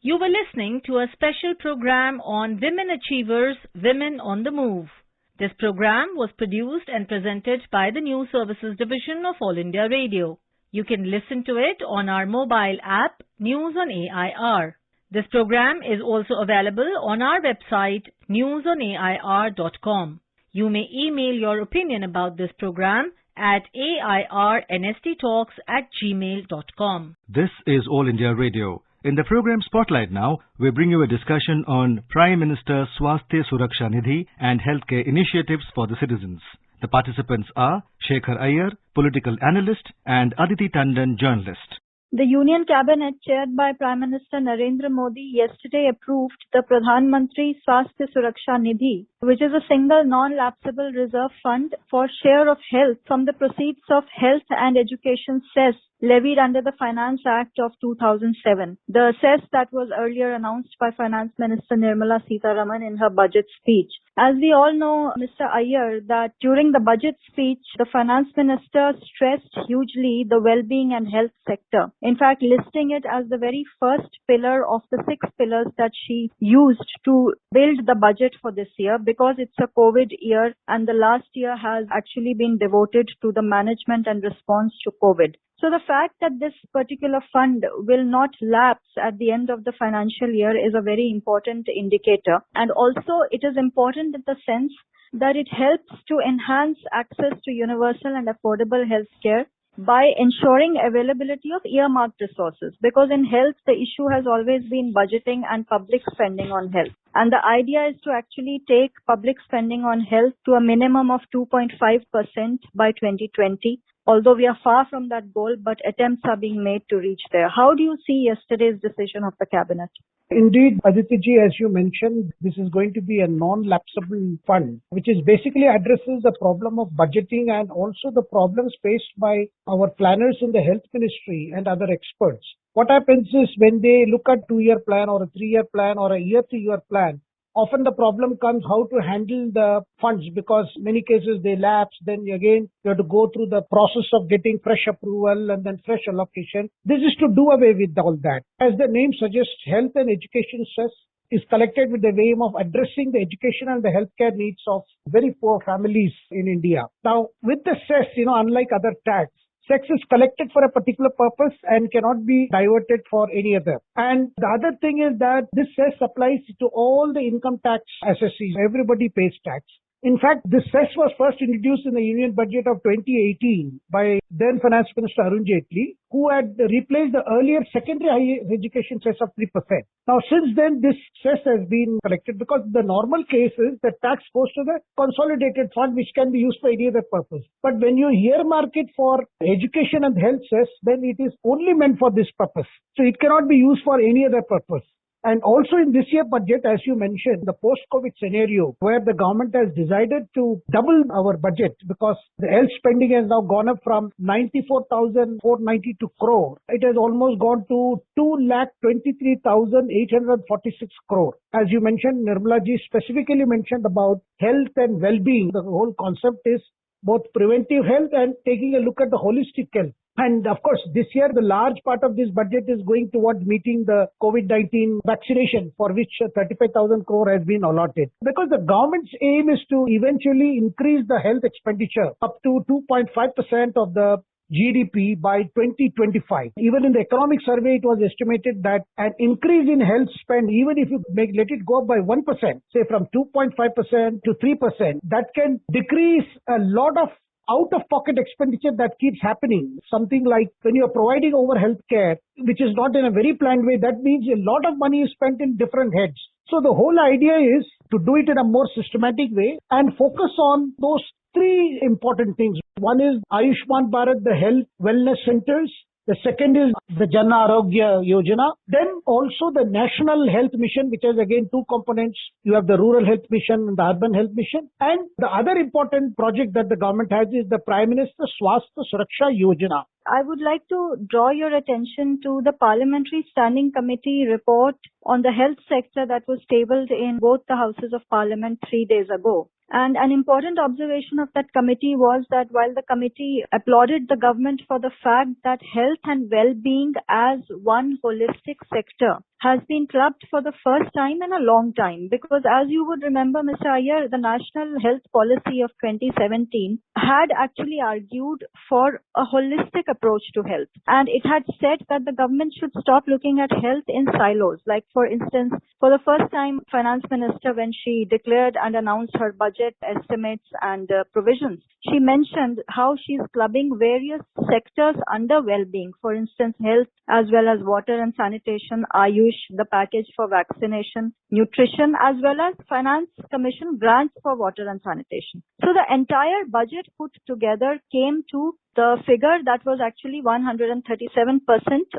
You were listening to a special program on Women Achievers, Women on the Move. This program was produced and presented by the News Services Division of All India Radio. You can listen to it on our mobile app, News on AIR. This program is also available on our website, newsonair.com. You may email your opinion about this program at airnsttalks@gmail.com. This is All India Radio. In the program Spotlight now, we bring you a discussion on Prime Minister Swasthya Suraksha Nidhi and healthcare initiatives for the citizens. The participants are Shekhar Iyer, political analyst, and Aditi Tandon, journalist. The Union Cabinet, chaired by Prime Minister Narendra Modi, yesterday approved the Pradhan Mantri Swasthya Suraksha Nidhi, which is a single non-lapsable reserve fund for share of health from the proceeds of health and education cess levied under the Finance Act of 2007. The cess that was earlier announced by Finance Minister Nirmala Sitharaman in her budget speech. As we all know, Mr. Iyer, that during the budget speech, the Finance Minister stressed hugely the well-being and health sector. In fact, listing it as the very first pillar of the 6 pillars that she used to build the budget for this year, because it's a COVID year and the last year has actually been devoted to the management and response to COVID. So the fact that this particular fund will not lapse at the end of the financial year is a very important indicator. And also it is important in the sense that it helps to enhance access to universal and affordable health care by ensuring availability of earmarked resources. Because in health, the issue has always been budgeting and public spending on health. And the idea is to actually take public spending on health to a minimum of 2.5% by 2020. Although we are far from that goal, but attempts are being made to reach there. How do you see yesterday's decision of the Cabinet? Indeed, Aditi, as you mentioned, this is going to be a non-lapsable fund, which is basically addresses the problem of budgeting and also the problems faced by our planners in the health ministry and other experts. What happens is when they look at 2-year plan or a 3-year plan or a year-to-year plan, often the problem comes how to handle the funds, because many cases they lapse. Then again, you have to go through the process of getting fresh approval and then fresh allocation. This is to do away with all that. As the name suggests, health and education cess is collected with the aim of addressing the education and the healthcare needs of very poor families in India. Now, with the cess, unlike other tax, cess is collected for a particular purpose and cannot be diverted for any other. And the other thing is that this cess applies to all the income tax assessees. Everybody pays tax. In fact, this cess was first introduced in the Union Budget of 2018 by then Finance Minister Arun Jaitley, who had replaced the earlier secondary higher education cess of 3%. Now, since then, this cess has been collected because the normal case is the tax goes to the consolidated fund, which can be used for any other purpose. But when you earmark it for education and health cess, then it is only meant for this purpose. So it cannot be used for any other purpose. And also in this year budget, as you mentioned, the post-COVID scenario where the government has decided to double our budget because the health spending has now gone up from 94,492 crore. It has almost gone to 2,23,846 crore. As you mentioned, Nirmala ji specifically mentioned about health and well-being. The whole concept is both preventive health and taking a look at the holistic health. And of course, this year, the large part of this budget is going towards meeting the COVID-19 vaccination, for which 35,000 crore has been allotted. Because the government's aim is to eventually increase the health expenditure up to 2.5% of the GDP by 2025. Even in the economic survey, it was estimated that an increase in health spend, even if you let it go up by 1%, say from 2.5% to 3%, that can decrease a lot of out-of-pocket expenditure that keeps happening. Something like when you are providing over health care, which is not in a very planned way, that means a lot of money is spent in different heads. So the whole idea is to do it in a more systematic way and focus on those 3 important things. One is Ayushman Bharat, the health wellness centers. The second is the Jan Arogya Yojana. Then also the National Health Mission, which has again 2 components. You have the Rural Health Mission and the Urban Health Mission. And the other important project that the government has is the Prime Minister Swasthya Suraksha Yojana. I would like to draw your attention to the Parliamentary Standing Committee report on the health sector that was tabled in both the Houses of Parliament 3 days ago. And an important observation of that committee was that while the committee applauded the government for the fact that health and well-being as one holistic sector has been clubbed for the first time in a long time. Because as you would remember, Mr. Iyer, the National Health Policy of 2017 had actually argued for a holistic approach to health. And it had said that the government should stop looking at health in silos. Like, for instance, for the first time, Finance Minister, when she declared and announced her budget estimates and provisions, she mentioned how she's clubbing various sectors under well-being. For instance, health as well as water and sanitation, Ayush, Ayush, the package for vaccination, nutrition, as well as Finance Commission grants for water and sanitation. So the entire budget put together came to the figure that was actually 137%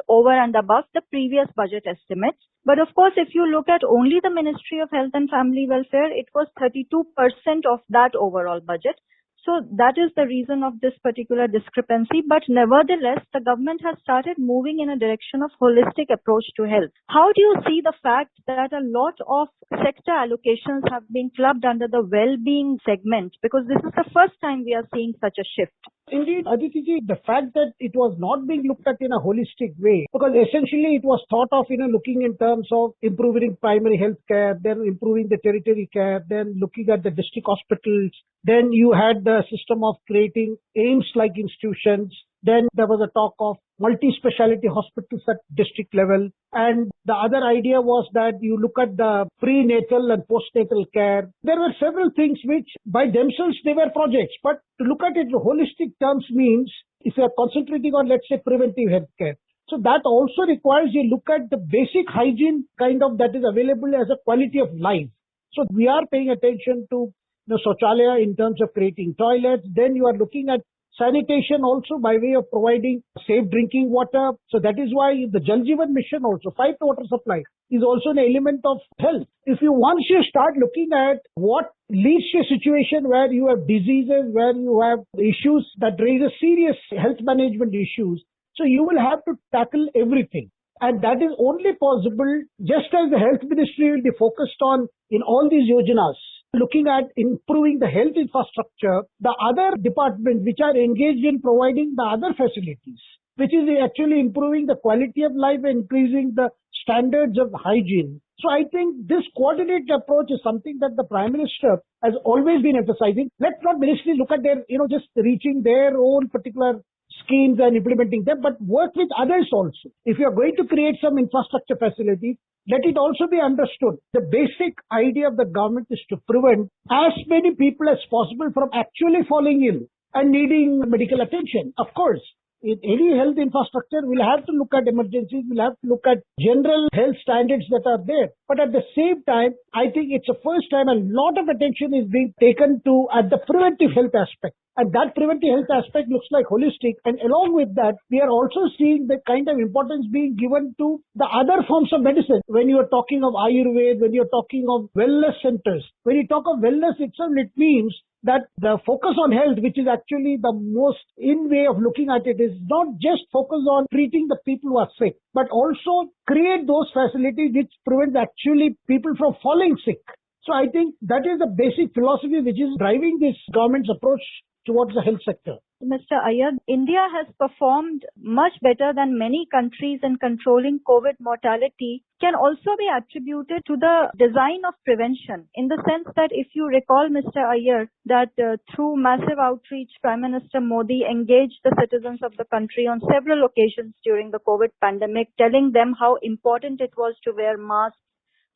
over and above the previous budget estimates. But of course, if you look at only the Ministry of Health and Family Welfare, it was 32% of that overall budget. So that is the reason of this particular discrepancy. But nevertheless, the government has started moving in a direction of holistic approach to health. How do you see the fact that a lot of sector allocations have been clubbed under the well-being segment? Because this is the first time we are seeing such a shift. Indeed, Aditi ji, the fact that it was not being looked at in a holistic way, because essentially it was thought of, looking in terms of improving primary health care, then improving the tertiary care, then looking at the district hospitals, then you had the system of creating AIIMS-like institutions, then there was a talk of multi-speciality hospitals at district level. And the other idea was that you look at the prenatal and postnatal care. There were several things which by themselves they were projects, but to look at it in holistic terms means if you are concentrating on, let's say, preventive health care. So that also requires you look at the basic hygiene kind of that is available as a quality of life. So we are paying attention to Shauchalaya in terms of creating toilets. Then you are looking at sanitation also by way of providing safe drinking water. So that is why the Jal Jeevan Mission also, 5 water supply, is also an element of health. Once you start looking at what leads to a situation where you have diseases, where you have issues that raise a serious health management issues, so you will have to tackle everything. And that is only possible just as the health ministry will be focused on in all these yojanas, looking at improving the health infrastructure, the other departments which are engaged in providing the other facilities, which is actually improving the quality of life and increasing the standards of hygiene. So I think this coordinated approach is something that the Prime Minister has always been emphasizing. Let's not ministry look at their, just reaching their own particular schemes and implementing them, but work with others also. If you are going to create some infrastructure facilities, let it also be understood. The basic idea of the government is to prevent as many people as possible from actually falling ill and needing medical attention. Of course, in any health infrastructure, we'll have to look at emergencies, we'll have to look at general health standards that are there. But at the same time, I think it's the first time a lot of attention is being taken to at the preventive health aspect. And that preventive health aspect looks like holistic. And along with that, we are also seeing the kind of importance being given to the other forms of medicine. When you are talking of Ayurveda, when you're talking of wellness centers, when you talk of wellness itself, it means that the focus on health, which is actually the most in way of looking at it, is not just focus on treating the people who are sick, but also create those facilities which prevent actually people from falling sick. So I think that is the basic philosophy which is driving this government's approach towards the health sector. Mr. Iyer, India has performed much better than many countries in controlling COVID mortality can also be attributed to the design of prevention, in the sense that if you recall, Mr. Iyer, that through massive outreach, Prime Minister Modi engaged the citizens of the country on several occasions during the COVID pandemic, telling them how important it was to wear masks,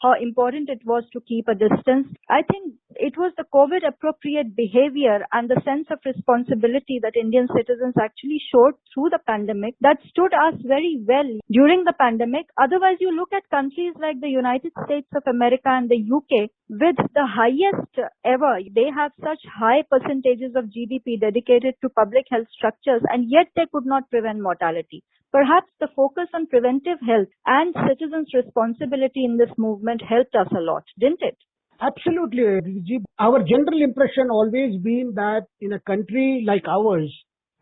how important it was to keep a distance. I think it was the COVID appropriate behavior and the sense of responsibility that Indian citizens actually showed through the pandemic that stood us very well during the pandemic. Otherwise, you look at countries like the United States of America and the UK with the highest ever. They have such high percentages of GDP dedicated to public health structures, and yet they could not prevent mortality. Perhaps the focus on preventive health and citizens' responsibility in this movement helped us a lot, didn't it? Absolutely. Our general impression always been that in a country like ours,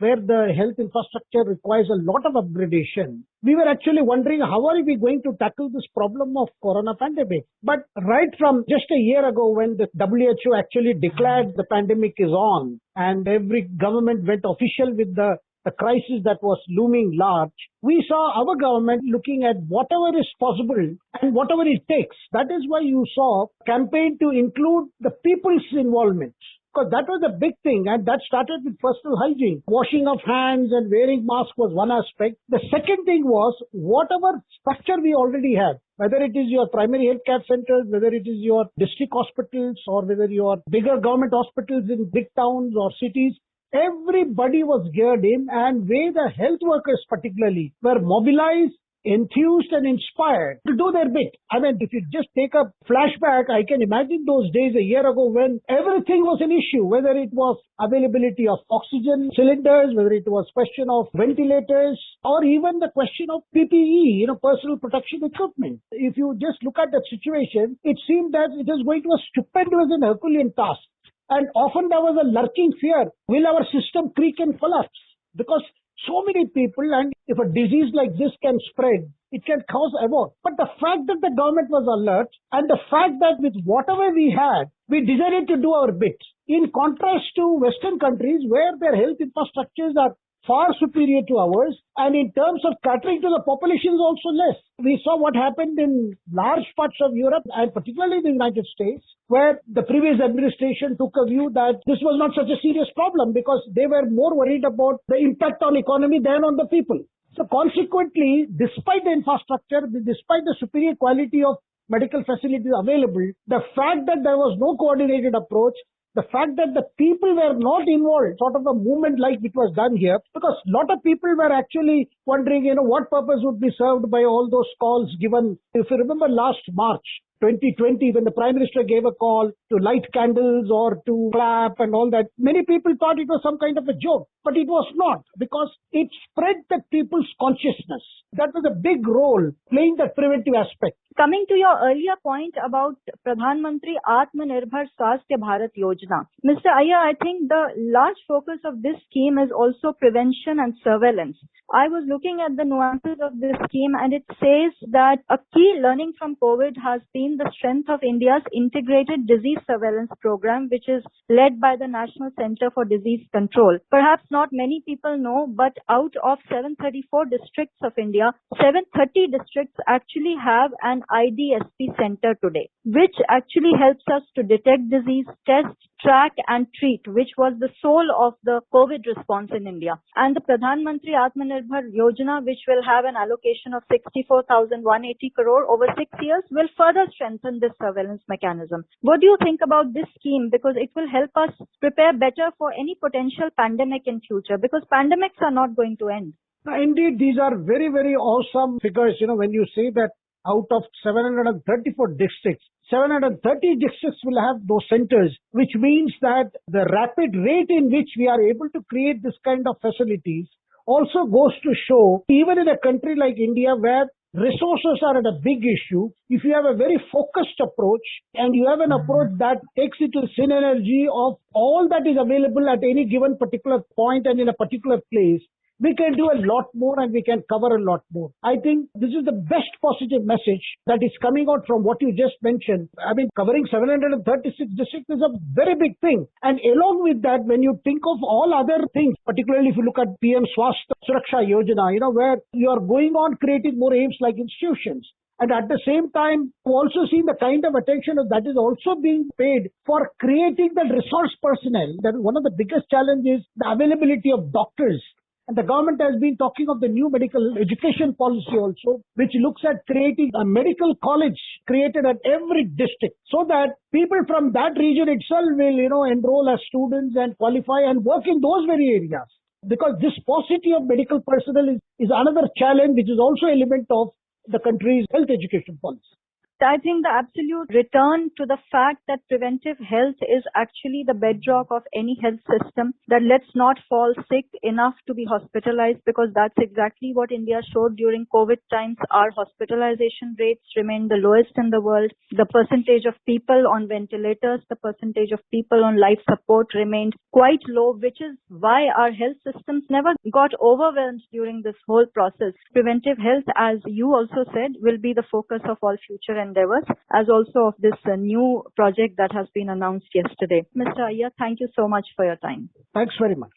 where the health infrastructure requires a lot of upgradation, we were actually wondering how are we going to tackle this problem of corona pandemic. But right from just a year ago, when the WHO actually declared the pandemic is on and every government went official with the crisis that was looming large, we saw our government looking at whatever is possible and whatever it takes. That is why you saw a campaign to include the people's involvement. Because that was a big thing, and that started with personal hygiene. Washing of hands and wearing masks was one aspect. The second thing was whatever structure we already have, whether it is your primary health care centers, whether it is your district hospitals, or whether your bigger government hospitals in big towns or cities, everybody was geared in, and where the health workers particularly were mobilized enthused and inspired to do their bit. I mean, if you just take a flashback, I can imagine those days a year ago when everything was an issue, whether it was availability of oxygen cylinders, whether it was question of ventilators, or even the question of PPE, personal protection equipment. If you just look at that situation, it seemed that it was going to be a stupendous and Herculean task. And often there was a lurking fear, will our system creak and collapse? Because so many people, and if a disease like this can spread, it can cause havoc. But the fact that the government was alert and the fact that with whatever we had, we decided to do our bit. In contrast to Western countries where their health infrastructures are far superior to ours, and in terms of catering to the population is also less. We saw what happened in large parts of Europe and particularly the United States, where the previous administration took a view that this was not such a serious problem because they were more worried about the impact on economy than on the people. So consequently, despite the infrastructure, despite the superior quality of medical facilities available, the fact that there was no coordinated approach, the fact that the people were not involved, sort of a movement like it was done here, because a lot of people were actually wondering, what purpose would be served by all those calls given. If you remember last March 2020, when the Prime Minister gave a call to light candles or to clap and all that, many people thought it was some kind of a joke, but it was not, because it spread the people's consciousness. That was a big role playing that preventive aspect. Coming to your earlier point about Pradhan Mantri Atmanirbhar Swasthya Bharat Yojana, Mr. Iyer, I think the large focus of this scheme is also prevention and surveillance. I was looking at the nuances of this scheme, and it says that a key learning from COVID has been the strength of India's integrated disease surveillance program, which is led by the National Center for Disease Control. Perhaps not many people know, but out of 734 districts of India, 730 districts actually have an IDSP center today, which actually helps us to detect disease, test, track and treat, which was the soul of the COVID response in India. And the Pradhan Mantri Atmanirbhar Yojana, which will have an allocation of 64,180 crore over 6 years, will further strengthen this surveillance mechanism. What do you think about this scheme? Because it will help us prepare better for any potential pandemic in future, because pandemics are not going to end. Indeed, these are very, very awesome figures. When you say that out of 734 districts, 730 districts will have those centers, which means that the rapid rate in which we are able to create this kind of facilities also goes to show, even in a country like India where resources are at a big issue, if you have a very focused approach and you have an approach that takes it to the synergy of all that is available at any given particular point and in a particular place, we can do a lot more and we can cover a lot more. I think this is the best positive message that is coming out from what you just mentioned. I mean, covering 736 districts is a very big thing. And along with that, when you think of all other things, particularly if you look at PM Swasthya Suraksha Yojana, where you are going on creating more AIIMS-like institutions. And at the same time, we've also seen the kind of attention that is also being paid for creating the resource personnel. That is one of the biggest challenges, the availability of doctors. And the government has been talking of the new medical education policy also, which looks at creating a medical college created at every district, so that people from that region itself will, enroll as students and qualify and work in those very areas. Because this paucity of medical personnel is another challenge, which is also an element of the country's health education policy. I think the absolute return to the fact that preventive health is actually the bedrock of any health system, that let's not fall sick enough to be hospitalized, because that's exactly what India showed during COVID times. Our hospitalization rates remained the lowest in the world. The percentage of people on ventilators, the percentage of people on life support remained quite low, which is why our health systems never got overwhelmed during this whole process. Preventive health, as you also said, will be the focus of all future endeavors, as also of this new project that has been announced yesterday. Mr. Iyer, thank you so much for your time. Thanks very much.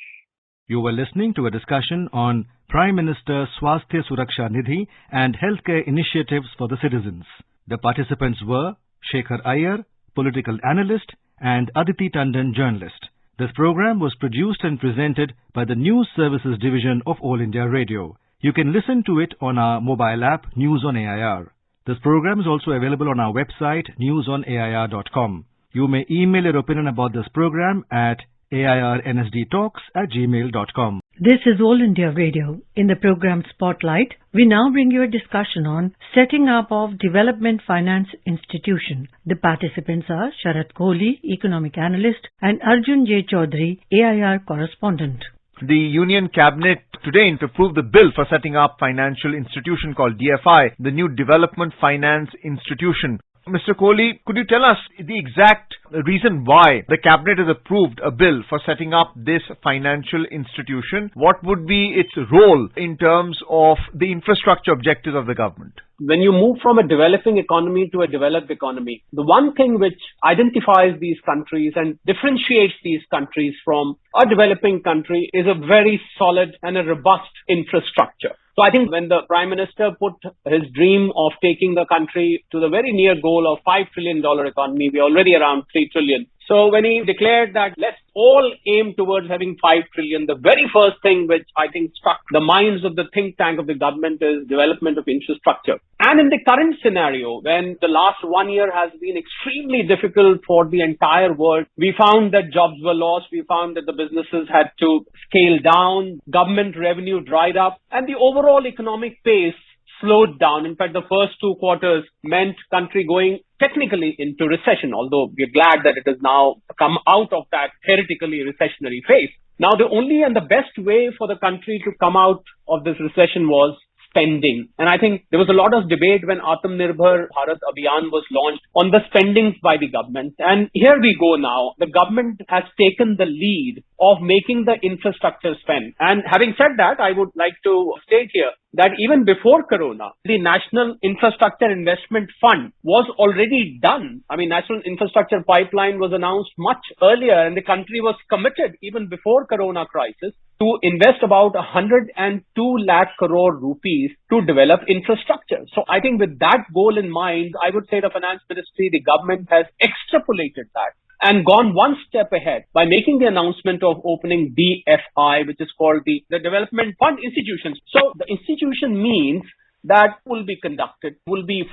You were listening to a discussion on Prime Minister Swasthya Suraksha Nidhi and healthcare initiatives for the citizens. The participants were Shekhar Iyer, political analyst, and Aditi Tandon, journalist. This program was produced and presented by the News Services Division of All India Radio. You can listen to it on our mobile app News on AIR. This program is also available on our website newsonair.com. You may email your opinion about this program at airnsdtalks@gmail.com. This is All India Radio. In the program Spotlight, we now bring you a discussion on setting up of Development Finance Institution. The participants are Sharat Kohli, Economic Analyst, and Arjun J. Chaudhary, AIR Correspondent. The Union Cabinet today approved the bill for setting up financial institution called DFI, the new Development Finance Institution. Mr. Kohli, could you tell us the exact reason why the Cabinet has approved a bill for setting up this financial institution? What would be its role in terms of the infrastructure objectives of the government? When you move from a developing economy to a developed economy, the one thing which identifies these countries and differentiates these countries from a developing country is a very solid and a robust infrastructure. So I think when the Prime Minister put his dream of taking the country to the very near goal of $5 trillion economy, we're already around $3 trillion. So when he declared that let's all aim towards having $5 trillion, the very first thing which I think struck the minds of the think tank of the government is development of infrastructure. And in the current scenario, when the last 1 year has been extremely difficult for the entire world, we found that jobs were lost, we found that the businesses had to scale down, government revenue dried up, and the overall economic pace slowed down. In fact, the first 2 quarters meant country going technically into recession, although we're glad that it has now come out of that theoretically recessionary phase. Now, the only and the best way for the country to come out of this recession was spending. And I think there was a lot of debate when Atmanirbhar Bharat Abhiyan was launched on the spendings by the government. And here we go now. The government has taken the lead of making the infrastructure spend. And having said that, I would like to state here that even before Corona, the National Infrastructure Investment Fund was already done. I mean, National Infrastructure Pipeline was announced much earlier, and the country was committed even before Corona crisis to invest about 102 lakh crore rupees to develop infrastructure. So I think with that goal in mind, I would say the Finance Ministry, the government has extrapolated that and gone one step ahead by making the announcement of opening DFI, which is called the Development Fund Institution. So the institution means that will be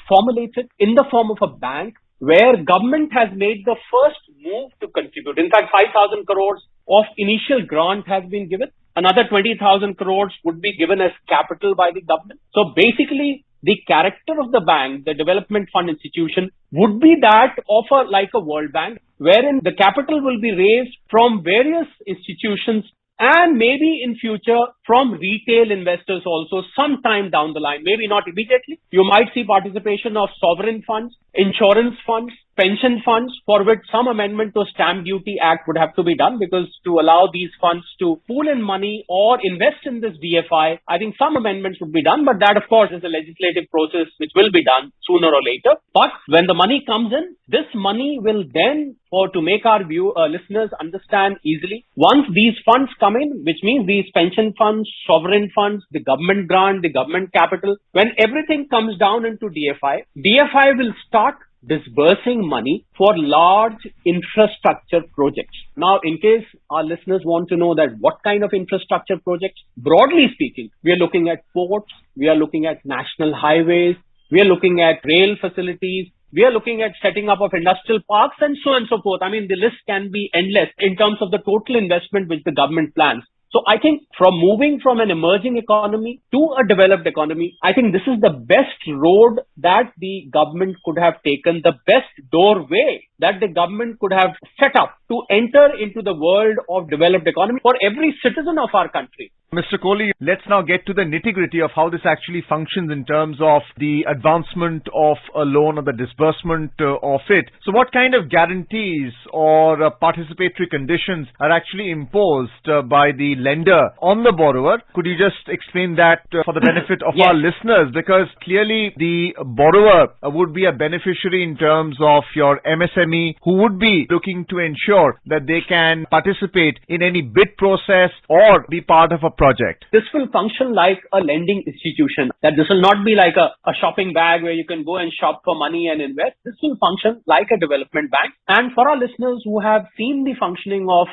formulated in the form of a bank where government has made the first move to contribute. In fact, 5,000 crores of initial grant has been given. Another 20,000 crores would be given as capital by the government. So basically, the character of the bank, the Development Fund Institution, would be that of like a World Bank, wherein the capital will be raised from various institutions and maybe in future from retail investors also sometime down the line, maybe not immediately. You might see participation of sovereign funds, insurance funds, pension funds, for which some amendment to Stamp Duty Act would have to be done, because to allow these funds to pool in money or invest in this DFI, I think some amendments would be done, but that of course is a legislative process which will be done sooner or later. But when the money comes in, this money will then, or to make our listeners understand easily, once these funds come in, which means these pension funds, sovereign funds, the government grant, the government capital, when everything comes down into DFI will start disbursing money for large infrastructure projects. Now, in case our listeners want to know that what kind of infrastructure projects, broadly speaking, we are looking at ports, we are looking at national highways, we are looking at rail facilities, we are looking at setting up of industrial parks and so on and so forth. I mean, the list can be endless in terms of the total investment which the government plans. So I think from moving from an emerging economy to a developed economy, I think this is the best road that the government could have taken, the best doorway that the government could have set up to enter into the world of developed economy for every citizen of our country. Mr. Kohli, let's now get to the nitty-gritty of how this actually functions in terms of the advancement of a loan or the disbursement of it. So what kind of guarantees or participatory conditions are actually imposed by the lender on the borrower? Could you just explain that for the benefit of our listeners? Because clearly the borrower would be a beneficiary in terms of your MSME, who would be looking to ensure that they can participate in any bid process or be part of a project. This will function like a lending institution. That this will not be like a shopping bag where you can go and shop for money and invest. This will function like a development bank. And for our listeners who have seen the functioning of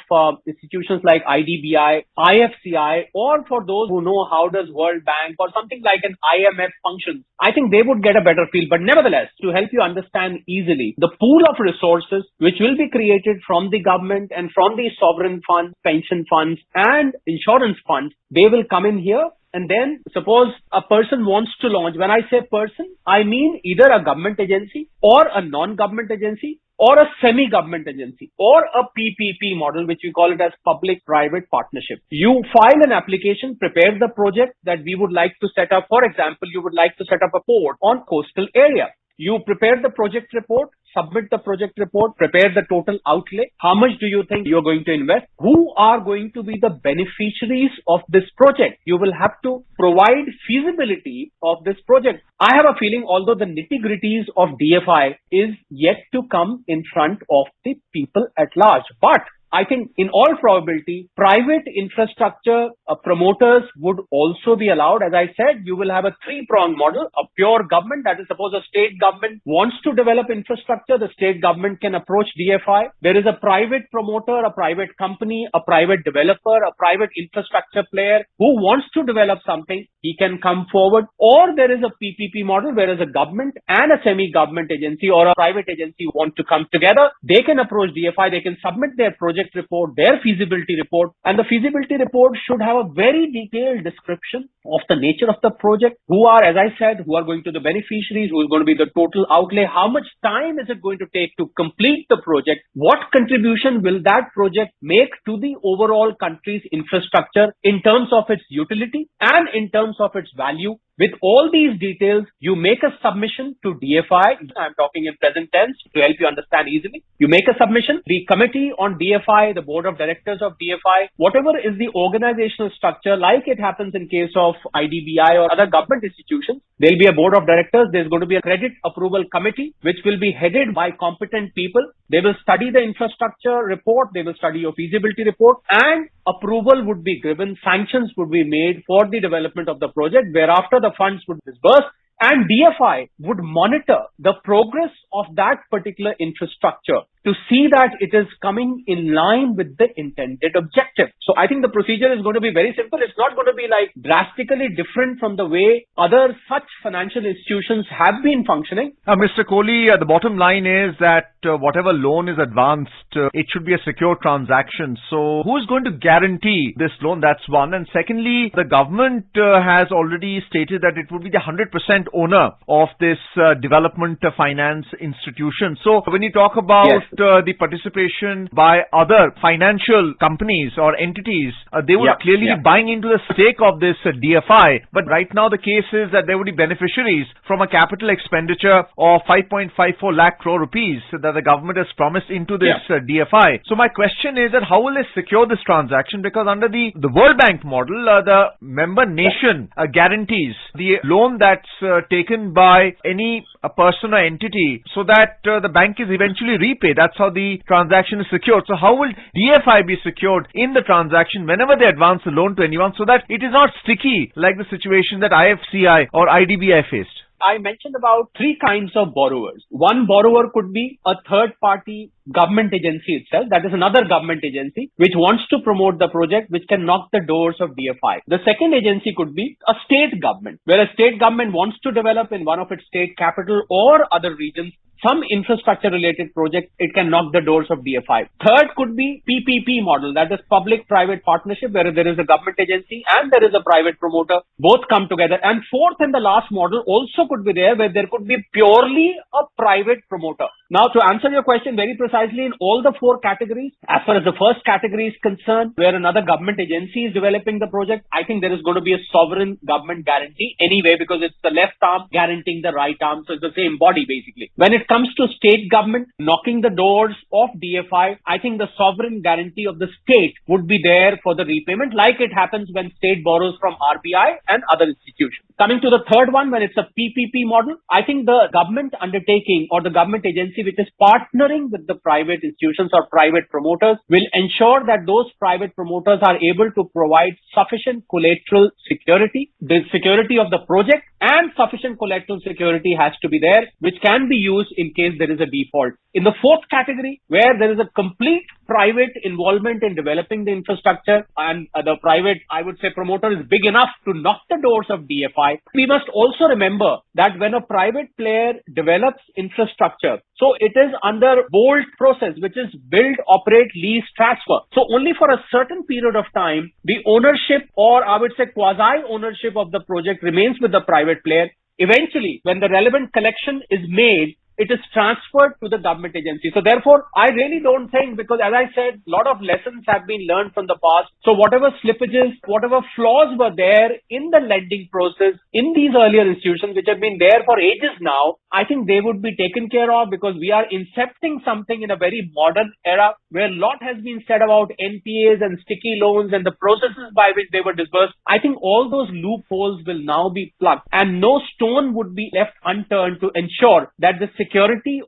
institutions like IDBI, IFCI, or for those who know how does World Bank or something like an IMF functions, I think they would get a better feel. But nevertheless, to help you understand easily, the pool of resources which will be created from the the government, and from these sovereign funds, pension funds and insurance funds, they will come in here. And then suppose a person wants to launch. When I say person, I mean either a government agency or a non-government agency or a semi-government agency or a PPP model, which we call it as public-private partnership. You file an application, prepare the project that we would like to set up. For example, you would like to set up a port on coastal area. You prepare the project report, submit the project report, prepare the total outlay. How much do you think you're going to invest? Who are going to be the beneficiaries of this project? You will have to provide feasibility of this project. I have a feeling, although the nitty-gritties of DFI is yet to come in front of the people at large, but I think in all probability, private infrastructure promoters would also be allowed. As I said, you will have a three-pronged model, a pure government, that is, suppose a state government wants to develop infrastructure, the state government can approach DFI. There is a private promoter, a private company, a private developer, a private infrastructure player who wants to develop something, he can come forward. Or there is a PPP model, whereas a government and a semi-government agency or a private agency want to come together. They can approach DFI, they can submit their project report, their feasibility report, and the feasibility report should have a very detailed description of the nature of the project, who are, as I said, who are going to the beneficiaries, who is going to be the total outlay, how much time is it going to take to complete the project, what contribution will that project make to the overall country's infrastructure in terms of its utility and in terms of its value. With all these details, you make a submission to DFI. I'm talking in present tense to help you understand easily. You make a submission. The committee on DFI, the board of directors of DFI, whatever is the organizational structure, like it happens in case of IDBI or other government institutions, there'll be a board of directors. There's going to be a credit approval committee, which will be headed by competent people. They will study the infrastructure report. They will study your feasibility report, and approval would be given, sanctions would be made for the development of the project, whereafter the funds would disburse, and DFI would monitor the progress of that particular infrastructure to see that it is coming in line with the intended objective. So I think the procedure is going to be very simple. It's not going to be like drastically different from the way other such financial institutions have been functioning. Mr. Kohli, the bottom line is that whatever loan is advanced, it should be a secure transaction. So who is going to guarantee this loan? That's one. And secondly, the government has already stated that it would be the 100% owner of this development finance institution. So when you talk about the participation by other financial companies or entities, they would clearly be buying into the stake of this DFI. But right now the case is that there would be beneficiaries from a capital expenditure of 5.54 lakh crore rupees that the government has promised into this DFI. So my question is that how will they secure this transaction? Because under the World Bank model, the member nation guarantees the loan that's taken by any person or entity so that the bank is eventually repaid. That's how the transaction is secured. So how will DFI be secured in the transaction whenever they advance a loan to anyone so that it is not sticky like the situation that IFCI or IDBI faced? I mentioned about three kinds of borrowers. One borrower could be a third party government agency itself, that is another government agency which wants to promote the project, which can knock the doors of DFI. The second agency could be a state government, where a state government wants to develop in one of its state capital or other regions some infrastructure related project, it can knock the doors of DFI. Third could be PPP model, that is public-private partnership, where there is a government agency and there is a private promoter, both come together. And fourth and the last model also could be there, where there could be purely a private promoter. Now, to answer your question very precisely, in all the four categories, as far as the first category is concerned, where another government agency is developing the project, I think there is going to be a sovereign government guarantee anyway, because it's the left arm guaranteeing the right arm, so it's the same body basically. When it comes to state government knocking the doors of DFI, I think the sovereign guarantee of the state would be there for the repayment, like it happens when state borrows from RBI and other institutions. Coming to the third one, when it's a PPP model, I think the government undertaking or the government agency which is partnering with the private institutions or private promoters will ensure that those private promoters are able to provide sufficient collateral security. The security of the project and sufficient collateral security has to be there, which can be used in case there is a default. In the fourth category, where there is a complete private involvement in developing the infrastructure and the private, I would say, promoter is big enough to knock the doors of DFI, we must also remember that when a private player develops infrastructure, so it is under BOLT process, which is build, operate, lease, transfer. So only for a certain period of time, the ownership, or I would say quasi-ownership of the project, remains with the private player. Eventually, when the relevant collection is made, it is transferred to the government agency. So therefore, I really don't think, because as I said, a lot of lessons have been learned from the past. So whatever slippages, whatever flaws were there in the lending process in these earlier institutions, which have been there for ages now, I think they would be taken care of, because we are incepting something in a very modern era where a lot has been said about NPAs and sticky loans and the processes by which they were disbursed. I think all those loopholes will now be plugged, and no stone would be left unturned to ensure that the security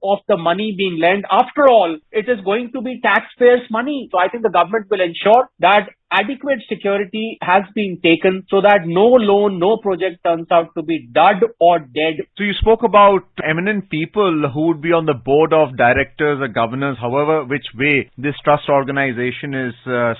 of the money being lent, after all, it is going to be taxpayers' money. So I think the government will ensure that adequate security has been taken so that no loan, no project turns out to be dud or dead. So you spoke about eminent people who would be on the board of directors or governors, however which way this trust organization is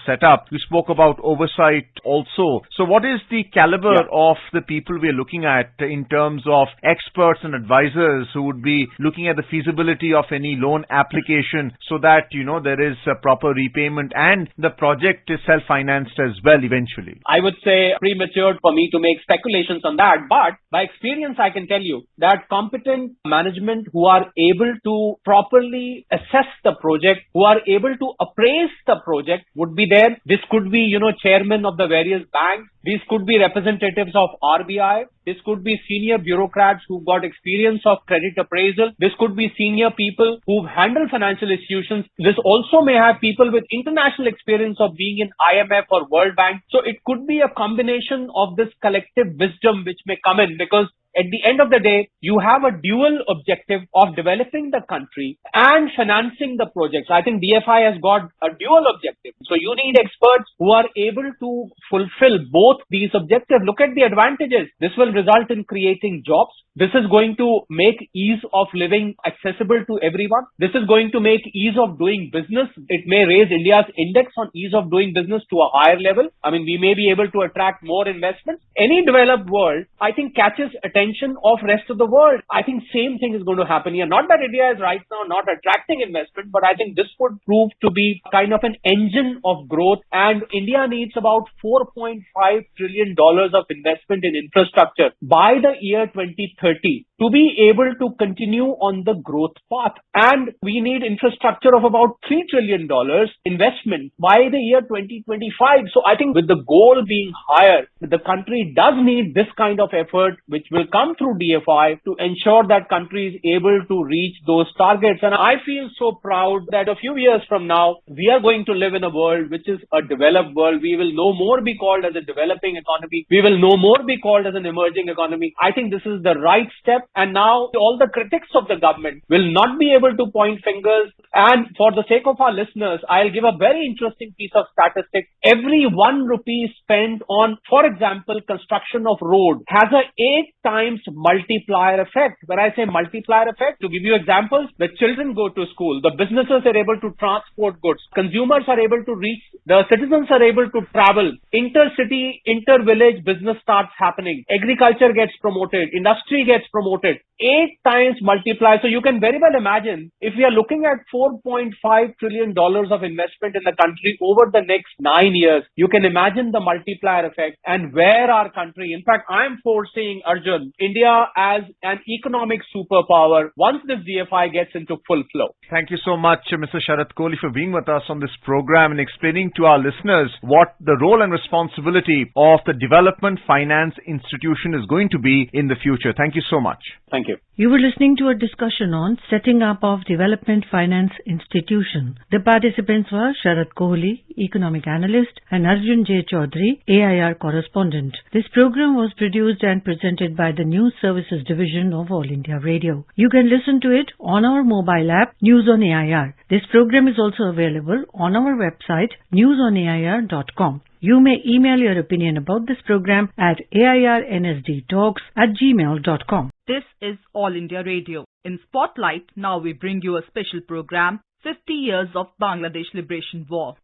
set up. You spoke about oversight also. So what is the caliber of the people we are looking at in terms of experts and advisors who would be looking at the feasibility of any loan application so that, you know, there is a proper repayment and the project is self-financed as well eventually? I would say premature for me to make speculations on that, but by experience I can tell you that competent management who are able to properly assess the project, who are able to appraise the project would be there. This could be, chairman of the various banks. These could be representatives of RBI. This could be senior bureaucrats who've got experience of credit appraisal. This could be senior people who've handled financial institutions. This also may have people with international experience of being in IMF or World Bank. So it could be a combination of this collective wisdom which may come in, because at the end of the day, you have a dual objective of developing the country and financing the projects. I think DFI has got a dual objective. So you need experts who are able to fulfill both these objectives. Look at the advantages. This will result in creating jobs. This is going to make ease of living accessible to everyone. This is going to make ease of doing business. It may raise India's index on ease of doing business to a higher level. I mean, we may be able to attract more investments. Any developed world, I think, catches attention of rest of the world. I think same thing is going to happen here. Not that India is right now not attracting investment, but I think this would prove to be kind of an engine of growth, and India needs about $4.5 trillion of investment in infrastructure by the year 2030 to be able to continue on the growth path. And we need infrastructure of about $3 trillion investment by the year 2025. So I think with the goal being higher, the country does need this kind of effort, which will come through DFI to ensure that country is able to reach those targets. And I feel so proud that a few years from now, we are going to live in a world which is a developed world. We will no more be called as a developing economy. We will no more be called as an emerging economy. I think this is the right step. And now all the critics of the government will not be able to point fingers. And for the sake of our listeners, I'll give a very interesting piece of statistics. Every 1 rupee spent on, for example, construction of road has a 8 times multiplier effect. When I say multiplier effect, to give you examples, the children go to school, the businesses are able to transport goods, consumers are able to reach, the citizens are able to travel, intercity, inter-village business starts happening, agriculture gets promoted, industry gets promoted. 8 times multiplier. So you can very well imagine, if we are looking at $4.5 trillion of investment in the country over the next 9 years, you can imagine the multiplier effect and where our country, in fact, I'm foreseeing, Arjun, India as an economic superpower once this DFI gets into full flow. Thank you so much, Mr. Sharat Kohli, for being with us on this program and explaining to our listeners what the role and responsibility of the Development Finance Institution is going to be in the future. Thank you so much. Thank you. You were listening to a discussion on setting up of Development Finance Institution. The participants were Sharat Kohli, Economic Analyst, and Arjun J. Chaudhary, AIR Correspondent. This program was produced and presented by the News Services Division of All India Radio. You can listen to it on our mobile app, News on AIR. This program is also available on our website, newsonair.com. You may email your opinion about this program at airnsdtalks@gmail.com. This is All India Radio. In Spotlight, now we bring you a special program, 50 Years of Bangladesh Liberation War.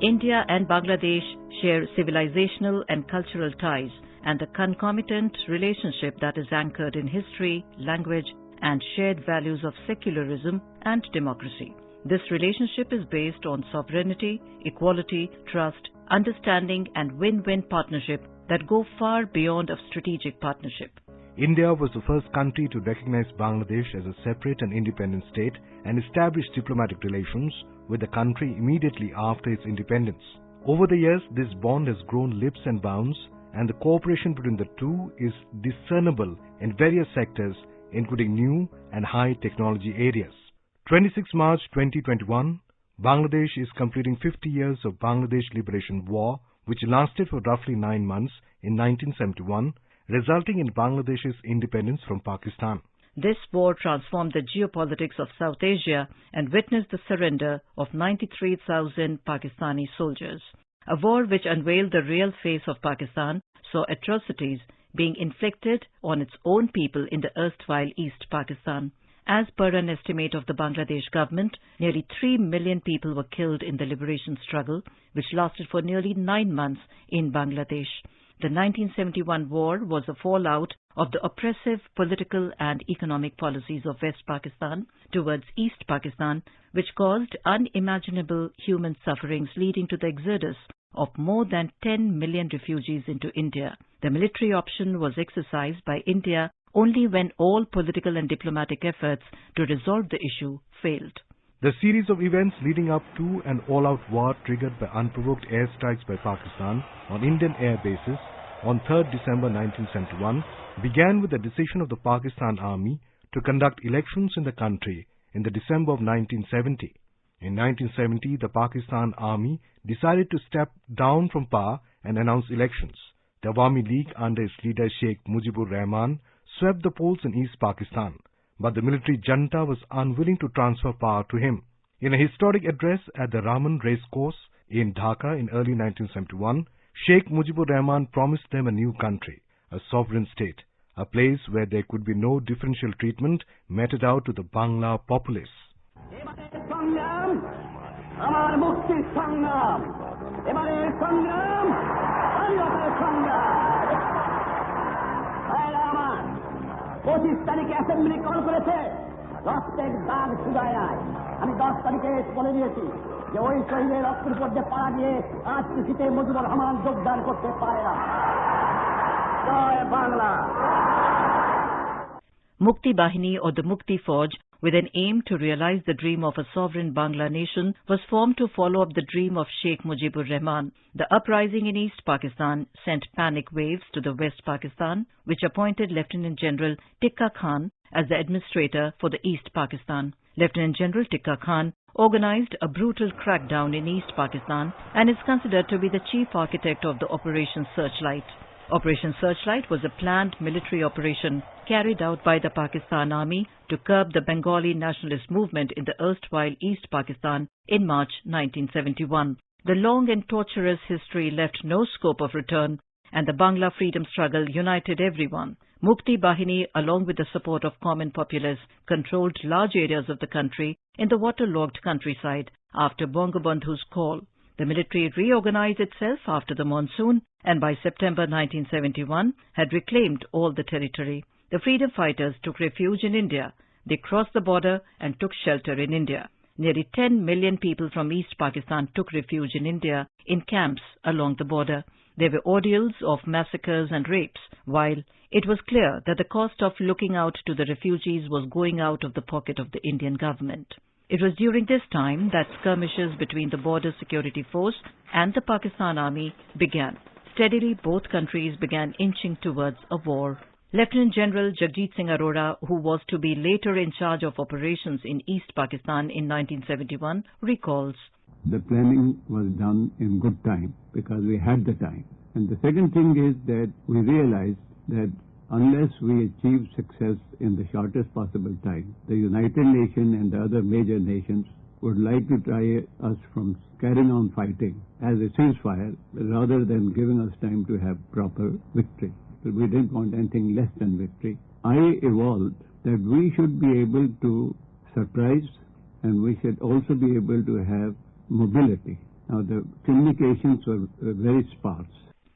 India and Bangladesh share civilizational and cultural ties and a concomitant relationship that is anchored in history, language, and shared values of secularism and democracy. This relationship is based on sovereignty, equality, trust, understanding, and win-win partnership that go far beyond a strategic partnership. India was the first country to recognize Bangladesh as a separate and independent state and establish diplomatic relations with the country immediately after its independence. Over the years, this bond has grown leaps and bounds, and the cooperation between the two is discernible in various sectors, including new and high technology areas. 26 March 2021, Bangladesh is completing 50 years of Bangladesh Liberation War, which lasted for roughly 9 months in 1971, resulting in Bangladesh's independence from Pakistan. This war transformed the geopolitics of South Asia and witnessed the surrender of 93,000 Pakistani soldiers. A war which unveiled the real face of Pakistan saw atrocities being inflicted on its own people in the erstwhile East Pakistan. As per an estimate of the Bangladesh government, nearly 3 million people were killed in the liberation struggle, which lasted for nearly 9 months in Bangladesh. The 1971 war was a fallout of the oppressive political and economic policies of West Pakistan towards East Pakistan, which caused unimaginable human sufferings, leading to the exodus of more than 10 million refugees into India. The military option was exercised by India only when all political and diplomatic efforts to resolve the issue failed. The series of events leading up to an all-out war triggered by unprovoked airstrikes by Pakistan on Indian air bases on 3rd December 1971 began with the decision of the Pakistan Army to conduct elections in the country in the December of 1970. In 1970, the Pakistan Army decided to step down from power and announce elections. The Awami League under its leader Sheikh Mujibur Rahman swept the polls in East Pakistan, but the military junta was unwilling to transfer power to him. In a historic address at the Raman Racecourse in Dhaka in early 1971, Sheikh Mujibur Rahman promised them a new country, a sovereign state, a place where there could be no differential treatment meted out to the Bangla populace. Mukti Bahini, or the Mukti Fauj, with an aim to realize the dream of a sovereign Bangla nation, was formed to follow up the dream of Sheikh Mujibur Rahman. The uprising in East Pakistan sent panic waves to the West Pakistan, which appointed Lieutenant General Tikka Khan as the administrator for the East Pakistan. Lieutenant General Tikka Khan organized a brutal crackdown in East Pakistan and is considered to be the chief architect of the Operation Searchlight. Operation Searchlight was a planned military operation carried out by the Pakistan Army to curb the Bengali nationalist movement in the erstwhile East Pakistan in March 1971. The long and torturous history left no scope of return, and the Bangla freedom struggle united everyone. Mukti Bahini, along with the support of common populace, controlled large areas of the country in the waterlogged countryside after Bangabandhu's call. The military reorganized itself after the monsoon and by September 1971 had reclaimed all the territory. The freedom fighters took refuge in India. They crossed the border and took shelter in India. Nearly 10 million people from East Pakistan took refuge in India in camps along the border. There were ordeals of massacres and rapes, while it was clear that the cost of looking out to the refugees was going out of the pocket of the Indian government. It was during this time that skirmishes between the Border Security Force and the Pakistan Army began. Steadily, both countries began inching towards a war. Lieutenant General Jagjit Singh Arora, who was to be later in charge of operations in East Pakistan in 1971, recalls, "The planning was done in good time because we had the time. And the second thing is that we realized that unless we achieve success in the shortest possible time, the United Nations and the other major nations would like to try us from carrying on fighting as a ceasefire rather than giving us time to have proper victory. So we didn't want anything less than victory. I evolved that we should be able to surprise, and we should also be able to have mobility. Now, the communications were very sparse.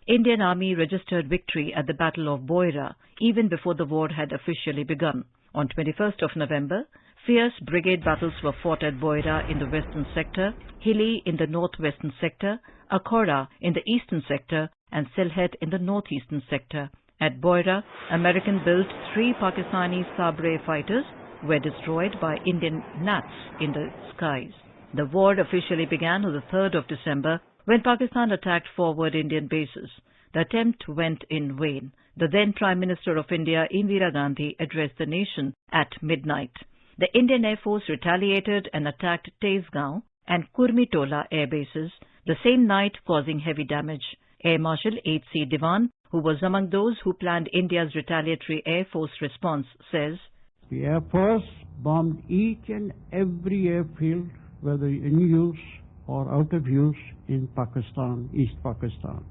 Indian Army registered victory at the Battle of Boira even before the war had officially begun. On 21st of November, fierce brigade battles were fought at Boira in the western sector, Hilli in the northwestern sector, Akhora in the eastern sector, and Sylhet in the northeastern sector. At Boira, American-built 3 Pakistani Sabre fighters were destroyed by Indian Nats in the skies. The war officially began on the 3rd of December when Pakistan attacked forward Indian bases. The attempt went in vain. The then Prime Minister of India, Indira Gandhi, addressed the nation at midnight. The Indian Air Force retaliated and attacked Tezgaon and Kurmitola air bases the same night, causing heavy damage. Air Marshal H.C. Diwan, who was among those who planned India's retaliatory Air Force response, says, "The Air Force bombed each and every airfield, whether in use or out of use in Pakistan, East Pakistan.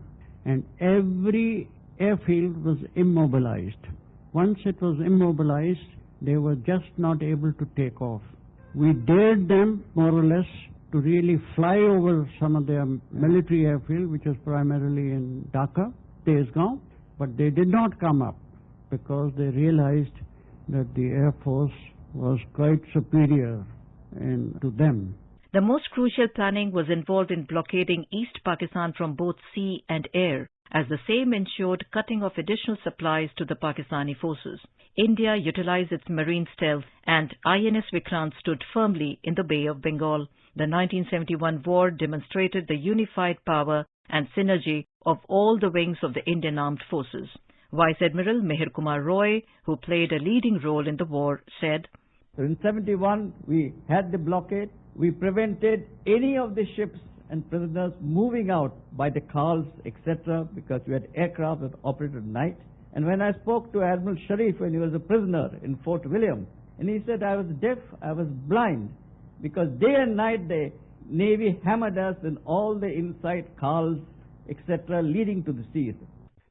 And every airfield was immobilized. Once it was immobilized, they were just not able to take off. We dared them, more or less, to really fly over some of their military airfield, which was primarily in Dhaka, Tezgaon, but they did not come up because they realized that the Air Force was quite superior to them." The most crucial planning was involved in blockading East Pakistan from both sea and air, as the same ensured cutting off additional supplies to the Pakistani forces. India utilized its marine stealth, and INS Vikrant stood firmly in the Bay of Bengal. The 1971 war demonstrated the unified power and synergy of all the wings of the Indian Armed Forces. Vice Admiral Mihir Kumar Roy, who played a leading role in the war, said, "In 71, we had the blockade. We prevented any of the ships and prisoners moving out by the khals, etc., because we had aircraft that operated at night. And when I spoke to Admiral Sharif when he was a prisoner in Fort William, and he said, I was deaf, I was blind, because day and night the Navy hammered us in all the inside khals, etc., leading to the seas."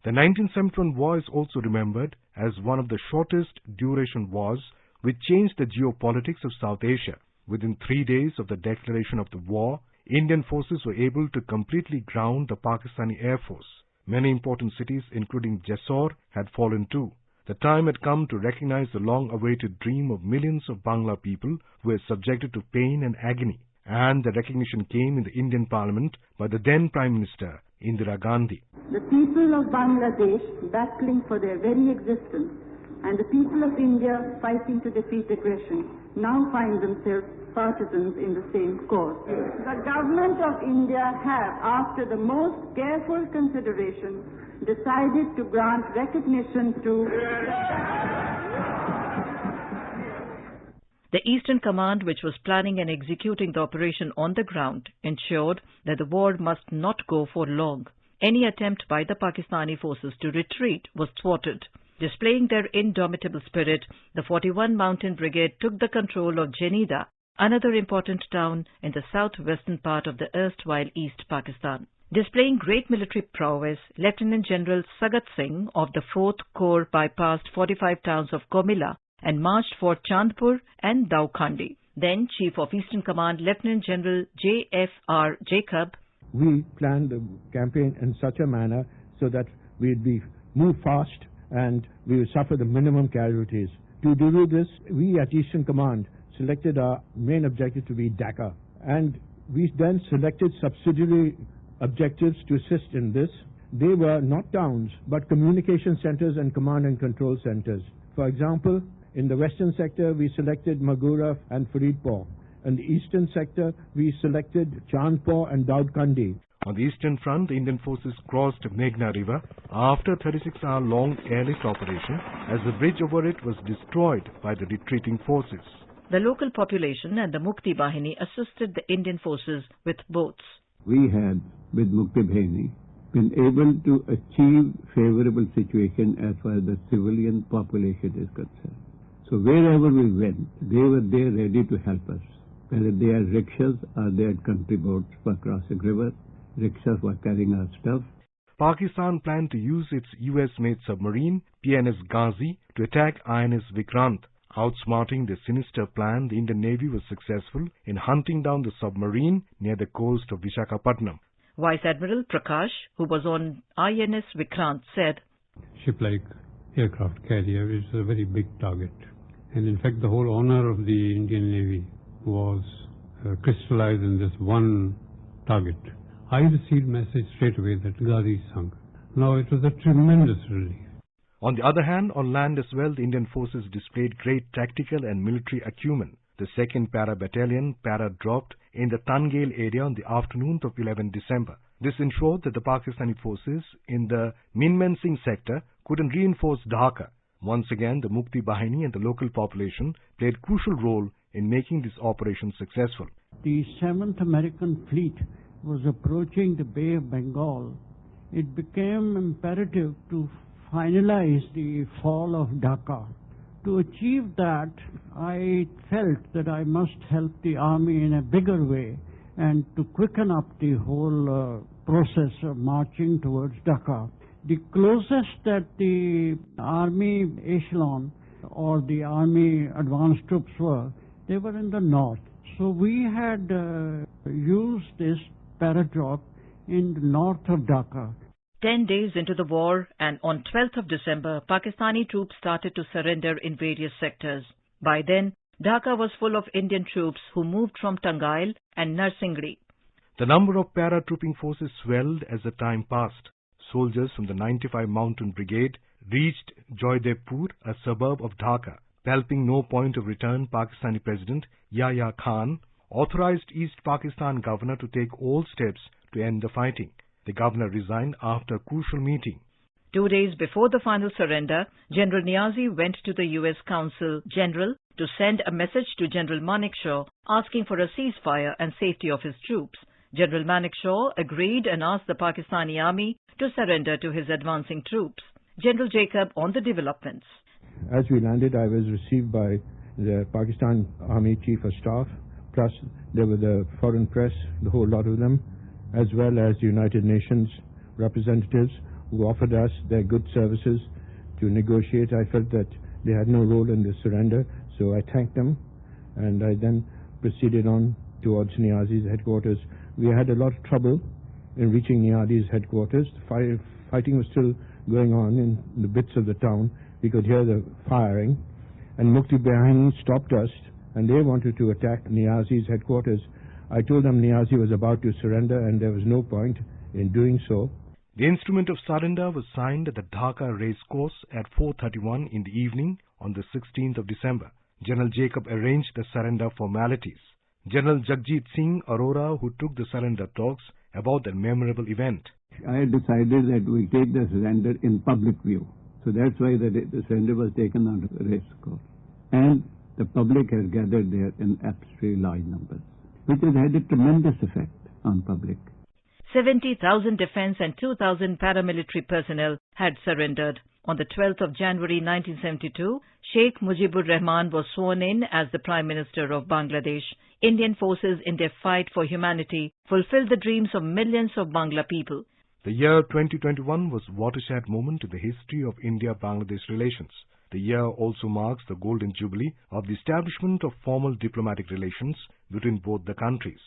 The 1971 war is also remembered as one of the shortest duration wars which changed the geopolitics of South Asia. Within 3 days of the declaration of the war, Indian forces were able to completely ground the Pakistani Air Force. Many important cities, including Jessore, had fallen too. The time had come to recognize the long-awaited dream of millions of Bangla people who were subjected to pain and agony. And the recognition came in the Indian Parliament by the then Prime Minister, Indira Gandhi. "The people of Bangladesh battling for their very existence and the people of India fighting to defeat aggression now find themselves partisans in the same cause. The government of India have, after the most careful consideration, decided to grant recognition to..." The Eastern Command, which was planning and executing the operation on the ground, ensured that the war must not go for long. Any attempt by the Pakistani forces to retreat was thwarted. Displaying their indomitable spirit, the 41 Mountain Brigade took the control of Jenida, another important town in the southwestern part of the erstwhile East Pakistan. Displaying great military prowess, Lieutenant General Sagat Singh of the 4th Corps bypassed 45 towns of Komila and marched for Chandpur and Daukhandi. Then Chief of Eastern Command Lieutenant General J.F.R. Jacob, "We planned the campaign in such a manner so that we'd move fast and we would suffer the minimum casualties. To do this, we at Eastern Command selected our main objective to be Dhaka, and we then selected subsidiary objectives to assist in this. They were not towns, but communication centers and command and control centers. For example, in the western sector, we selected Magura and Faridpur. In the eastern sector, we selected Chandpur and Daudkhandi. On the eastern front, the Indian forces crossed Meghna River after a 36-hour-long airlift operation, as the bridge over it was destroyed by the retreating forces. The local population and the Mukti Bahini assisted the Indian forces with boats. We had, with Mukti Bahini, been able to achieve favorable situation as far as the civilian population is concerned. So wherever we went, they were there ready to help us. Whether they are rickshaws or they had country boats for crossing river, rickshaws for carrying our stuff. Pakistan planned to use its US-made submarine, PNS Ghazi, to attack INS Vikrant. Outsmarting their sinister plan, the Indian Navy was successful in hunting down the submarine near the coast of Visakhapatnam. Vice Admiral Prakash, who was on INS Vikrant, said, "Ship-like aircraft carrier is a very big target. And in fact, the whole honor of the Indian Navy was crystallized in this one target. I received message straight away that Gandhi sunk. Now it was a tremendous relief." On the other hand, on land as well, the Indian forces displayed great tactical and military acumen. The 2nd Para Battalion para-dropped in the Tangale area on the afternoon of 11 December. This ensured that the Pakistani forces in the Minmansingh sector couldn't reinforce Dhaka. Once again, the Mukti Bahini and the local population played crucial role in making this operation successful. The 7th American Fleet was approaching the Bay of Bengal. It became imperative to finalize the fall of Dhaka. To achieve that, I felt that I must help the army in a bigger way and to quicken up the whole process of marching towards Dhaka. The closest that the army echelon or the army advanced troops were, they were in the north. So we had used this paradrop in the north of Dhaka. 10 days into the war, and on 12th of December, Pakistani troops started to surrender in various sectors. By then, Dhaka was full of Indian troops who moved from Tangail and Narsingri. The number of paratrooping forces swelled as the time passed. Soldiers from the 95 Mountain Brigade reached Joydepur, a suburb of Dhaka. Palping no point of return, Pakistani President Yahya Khan authorized East Pakistan governor to take all steps to end the fighting. The governor resigned after a crucial meeting. 2 days before the final surrender, General Niazi went to the U.S. Consul General to send a message to General Manekshaw asking for a ceasefire and safety of his troops. General Manekshaw agreed and asked the Pakistani army to surrender to his advancing troops. General Jacob on the developments. As we landed, I was received by the Pakistan Army Chief of Staff, plus there were the foreign press, the whole lot of them, as well as the United Nations representatives who offered us their good services to negotiate. I felt that they had no role in this surrender, so I thanked them, and I then proceeded on towards Niazi's headquarters. We had a lot of trouble in reaching Niazi's headquarters. The fighting was still going on in the bits of the town. We could hear the firing, and Mukti Bahini stopped us, and they wanted to attack Niazi's headquarters. I told them Niazi was about to surrender and there was no point in doing so. The instrument of surrender was signed at the Dhaka race course at 4:31 in the evening on the 16th of December. General Jacob arranged the surrender formalities. General Jagjit Singh Arora, who took the surrender talks about the memorable event. I had decided that we take the surrender in public view. So that's why the surrender was taken on the race course. And the public has gathered there in absolutely large numbers, which has had a tremendous effect on public. 70,000 defense and 2,000 paramilitary personnel had surrendered. On the 12th of January 1972, Sheikh Mujibur Rahman was sworn in as the Prime Minister of Bangladesh. Indian forces in their fight for humanity fulfilled the dreams of millions of Bangla people. The year 2021 was a watershed moment in the history of India-Bangladesh relations. The year also marks the golden jubilee of the establishment of formal diplomatic relations between both the countries.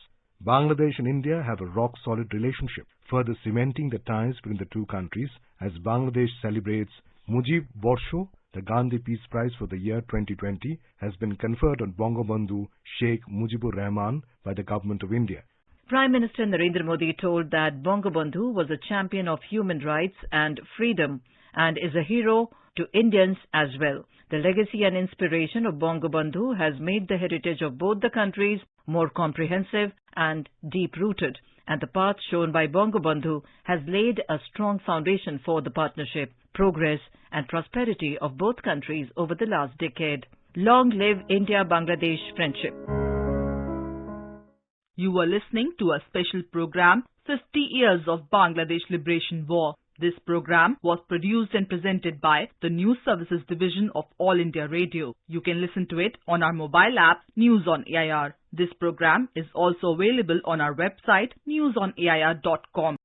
Bangladesh and India have a rock-solid relationship, further cementing the ties between the two countries as Bangladesh celebrates Mujib Borsho. The Gandhi Peace Prize for the year 2020 has been conferred on Bangabandhu Sheikh Mujibur Rahman by the Government of India. Prime Minister Narendra Modi told that Bangabandhu was a champion of human rights and freedom and is a hero to Indians as well. The legacy and inspiration of Bangabandhu has made the heritage of both the countries more comprehensive and deep-rooted, and the path shown by Bangabandhu has laid a strong foundation for the partnership, progress and prosperity of both countries over the last decade. Long live India-Bangladesh friendship. You were listening to a special program, 50 Years of Bangladesh Liberation War. This program was produced and presented by the News Services Division of All India Radio. You can listen to it on our mobile app, News on AIR. This program is also available on our website, newsonair.com.